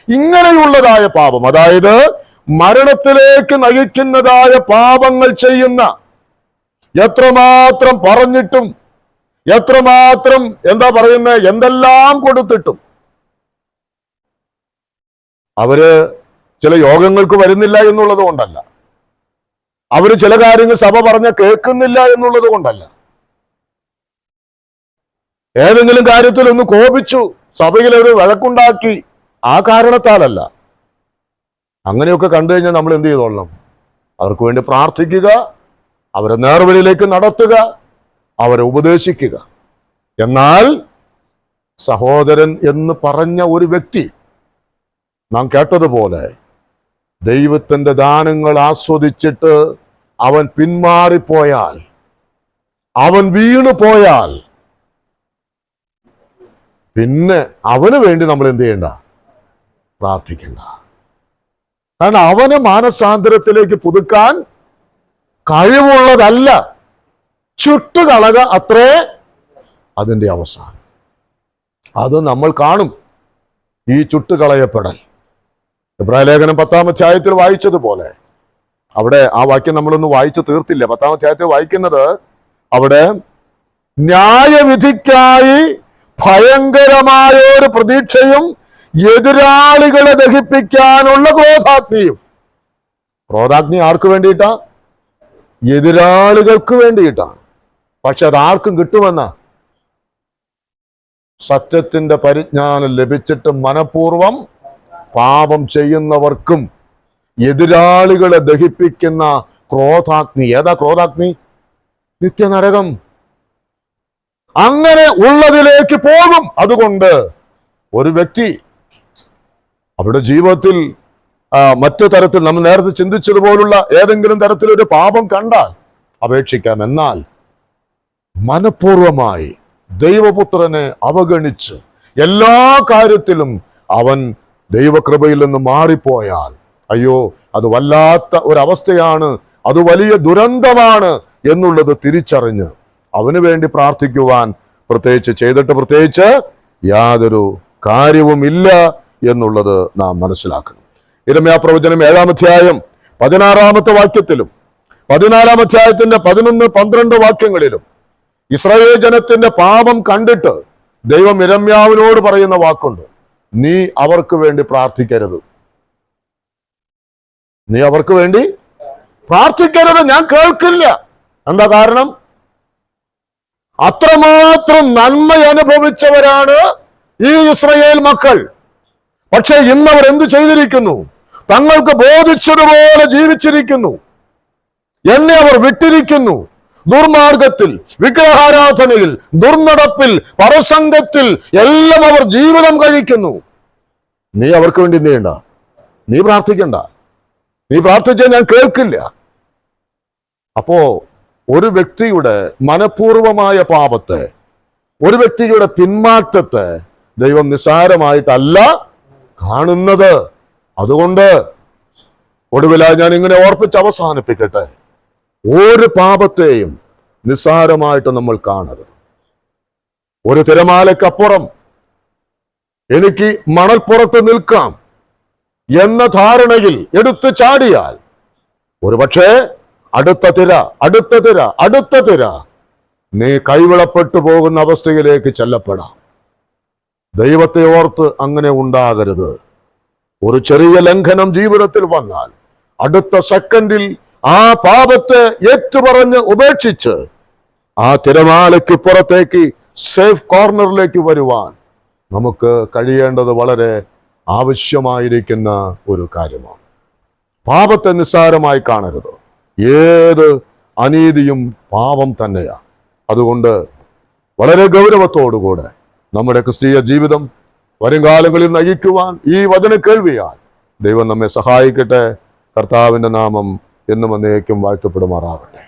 A: ഇങ്ങനെയുള്ളതായ പാപം, അതായത് മരണത്തിലേക്ക് നയിക്കുന്നതായ പാപങ്ങൾ ചെയ്യുന്ന, എത്രമാത്രം പറഞ്ഞിട്ടും എത്രമാത്രം എന്തെല്ലാം കൊടുത്തിട്ടും അവര് ചില യോഗങ്ങൾക്ക് വരുന്നില്ല എന്നുള്ളത് കൊണ്ടല്ല, അവര് ചില കാര്യങ്ങൾ സഭ പറഞ്ഞ കേൾക്കുന്നില്ല എന്നുള്ളത് കൊണ്ടല്ല, ഏതെങ്കിലും കാര്യത്തിൽ ഒന്ന് കോപിച്ചു സഭയിൽ ഒരു വഴക്കുണ്ടാക്കി ആ കാരണത്താലല്ല. അങ്ങനെയൊക്കെ കണ്ടു കഴിഞ്ഞാൽ നമ്മൾ എന്ത് ചെയ്തോളണം? അവർക്ക് വേണ്ടി പ്രാർത്ഥിക്കുക, അവരെ നേർവഴിയിലേക്ക് നടത്തുക, അവരെ ഉപദേശിക്കുക. എന്നാൽ സഹോദരൻ എന്ന് പറഞ്ഞ ഒരു വ്യക്തി നാം കേട്ടതുപോലെ ദൈവത്തിന്റെ ദാനങ്ങൾ ആസ്വദിച്ചിട്ട് അവൻ പിന്മാറിപ്പോയാൽ, അവൻ വീണു പോയാൽ, പിന്നെ അവന് വേണ്ടി നമ്മൾ എന്ത് ചെയ്യണ്ട? പ്രാർത്ഥിക്കണ്ട. കാരണം അവനെ മാനസാന്തരത്തിലേക്ക് പുതുക്കാൻ കഴിവുള്ളതല്ല. ചുട്ടുകളക അത്രേ അതിൻ്റെ അവസാനം. അത് നമ്മൾ കാണും, ഈ ചുട്ടുകളയപ്പെടൽ. എബ്രായ ലേഖനം 10-ാം അധ്യായത്തിൽ വായിച്ചതുപോലെ, അവിടെ ആ വാക്യം നമ്മളൊന്ന് വായിച്ചു തീർത്തില്ല. 10-ാം അധ്യായത്തിൽ വായിക്കുന്നത്, അവിടെ ന്യായവിധിക്കായി ഭയങ്കരമായ ഒരു പ്രതീക്ഷയും എതിരാളികളെ ദഹിപ്പിക്കാനുള്ള ക്രോധാഗ്നിയും. ക്രോധാഗ്നി ആർക്ക് വേണ്ടിയിട്ടാ? എതിരാളികൾക്ക് വേണ്ടിയിട്ടാണ്. പക്ഷെ അത് ആർക്കും കിട്ടുമെന്ന സത്യത്തിന്റെ പരിജ്ഞാനം ലഭിച്ചിട്ട് മനഃപൂർവം പാപം ചെയ്യുന്നവർക്കും എതിരാളികളെ ദഹിപ്പിക്കുന്ന ക്രോധാഗ്നി. ഏതാ ക്രോധാഗ്നി? നിത്യനരകം. അങ്ങനെ ഉള്ളതിലേക്ക് പോകും. അതുകൊണ്ട് ഒരു വ്യക്തി അവരുടെ ജീവിതത്തിൽ മറ്റു തരത്തിൽ നമ്മൾ നേരത്തെ ചിന്തിച്ചതുപോലുള്ള ഏതെങ്കിലും തരത്തിലൊരു പാപം കണ്ടാൽ അപേക്ഷിക്കാം. എന്നാൽ മനഃപൂർവമായി ദൈവപുത്രനെ അവഗണിച്ച് എല്ലാ കാര്യത്തിലും അവൻ ദൈവകൃപയിൽ നിന്ന് മാറിപ്പോയാൽ, അയ്യോ, അത് വല്ലാത്ത ഒരവസ്ഥയാണ്, അത് വലിയ ദുരന്തമാണ് എന്നുള്ളത് തിരിച്ചറിഞ്ഞ് അവന് വേണ്ടി പ്രാർത്ഥിക്കുവാൻ പ്രത്യേകിച്ച് യാതൊരു കാര്യവുമില്ല എന്നുള്ളത് നാം മനസ്സിലാക്കണം. യിരെമ്യാ പ്രവചനം 7-ാം അധ്യായം 16-ാമത്തെ വാക്യത്തിലും 14-ാം അധ്യായത്തിന്റെ 11-12 വാക്യങ്ങളിലും ഇസ്രായേൽ ജനത്തിന്റെ പാപം കണ്ടിട്ട് ദൈവം യിരെമ്യാവിനോട് പറയുന്ന വാക്കുണ്ട്: നീ അവർക്ക് വേണ്ടി പ്രാർത്ഥിക്കരുത്. നീ അവർക്ക് വേണ്ടി പ്രാർത്ഥിക്കരുത്, ഞാൻ കേൾക്കില്ല. എന്താ കാരണം? അത്രമാത്രം നന്മ അനുഭവിച്ചവരാണ് ഈ ഇസ്രായേൽ മക്കൾ. പക്ഷെ ഇന്നവർ എന്ത് ചെയ്തിരിക്കുന്നു? തങ്ങൾക്ക് ബോധിച്ചതുപോലെ ജീവിച്ചിരിക്കുന്നു. എന്നെ അവർ വിട്ടിരിക്കുന്നു. ദുർമാർഗത്തിൽ, വിഗ്രഹാരാധനയിൽ, ദുർനടപ്പിൽ, പരസംഗത്തിൽ എല്ലാം അവർ ജീവിതം കഴിക്കുന്നു. നീ അവർക്ക് വേണ്ടി എന്ത് ചെയ്യണ്ട? നീ പ്രാർത്ഥിക്കണ്ട. നീ പ്രാർത്ഥിച്ചാൽ ഞാൻ കേൾക്കില്ല. അപ്പോ ഒരു വ്യക്തിയുടെ മനഃപൂർവമായ പാപത്തെ, ഒരു വ്യക്തിയുടെ പിന്മാറ്റത്തെ ദൈവം നിസ്സാരമായിട്ടല്ല കാണുന്നത്. അതുകൊണ്ട് ഒടുവിലായി ഞാൻ ഇങ്ങനെ ഓർപ്പിച്ച് അവസാനിപ്പിക്കട്ടെ. ഒരു പാപത്തെയും നിസ്സാരമായിട്ട് നമ്മൾ കാണരുത്. ഒരു തിരമാലക്കപ്പുറം എനിക്ക് മണൽപ്പുറത്ത് നിൽക്കാം എന്ന ധാരണയിൽ എടുത്തു ചാടിയാൽ ഒരുപക്ഷെ അടുത്ത തിര നീ കൈവിളപ്പെട്ടു പോകുന്ന അവസ്ഥയിലേക്ക് ചെല്ലപ്പെടാം. ദൈവത്തെ ഓർത്ത് അങ്ങനെ ഉണ്ടാകരുത്. ഒരു ചെറിയ ലംഘനം ജീവിതത്തിൽ വന്നാൽ അടുത്ത സെക്കൻഡിൽ ആ പാപത്തെ ഏറ്റുപറഞ്ഞ് ഉപേക്ഷിച്ച് ആ തിരമാലയ്ക്ക് പുറത്തേക്ക് സേഫ് കോർണറിലേക്ക് വരുവാൻ നമുക്ക് കഴിയേണ്ടത് വളരെ ആവശ്യമായിരിക്കുന്ന ഒരു കാര്യമാണ്. പാപത്തെ നിസ്സാരമായി കാണരുത്. ഏത് അനീതിയും പാപം തന്നെയാണ്. അതുകൊണ്ട് വളരെ ഗൗരവത്തോടുകൂടെ നമ്മുടെ ക്രിസ്തീയ ജീവിതം വരുംകാലങ്ങളിൽ നയിക്കുവാൻ ഈ വചന കേൾവിയാൽ ദൈവം നമ്മെ സഹായിക്കട്ടെ. കർത്താവിൻ്റെ നാമം എന്നും എന്നേക്കും വാഴ്ത്തപ്പെടുമാറാകട്ടെ.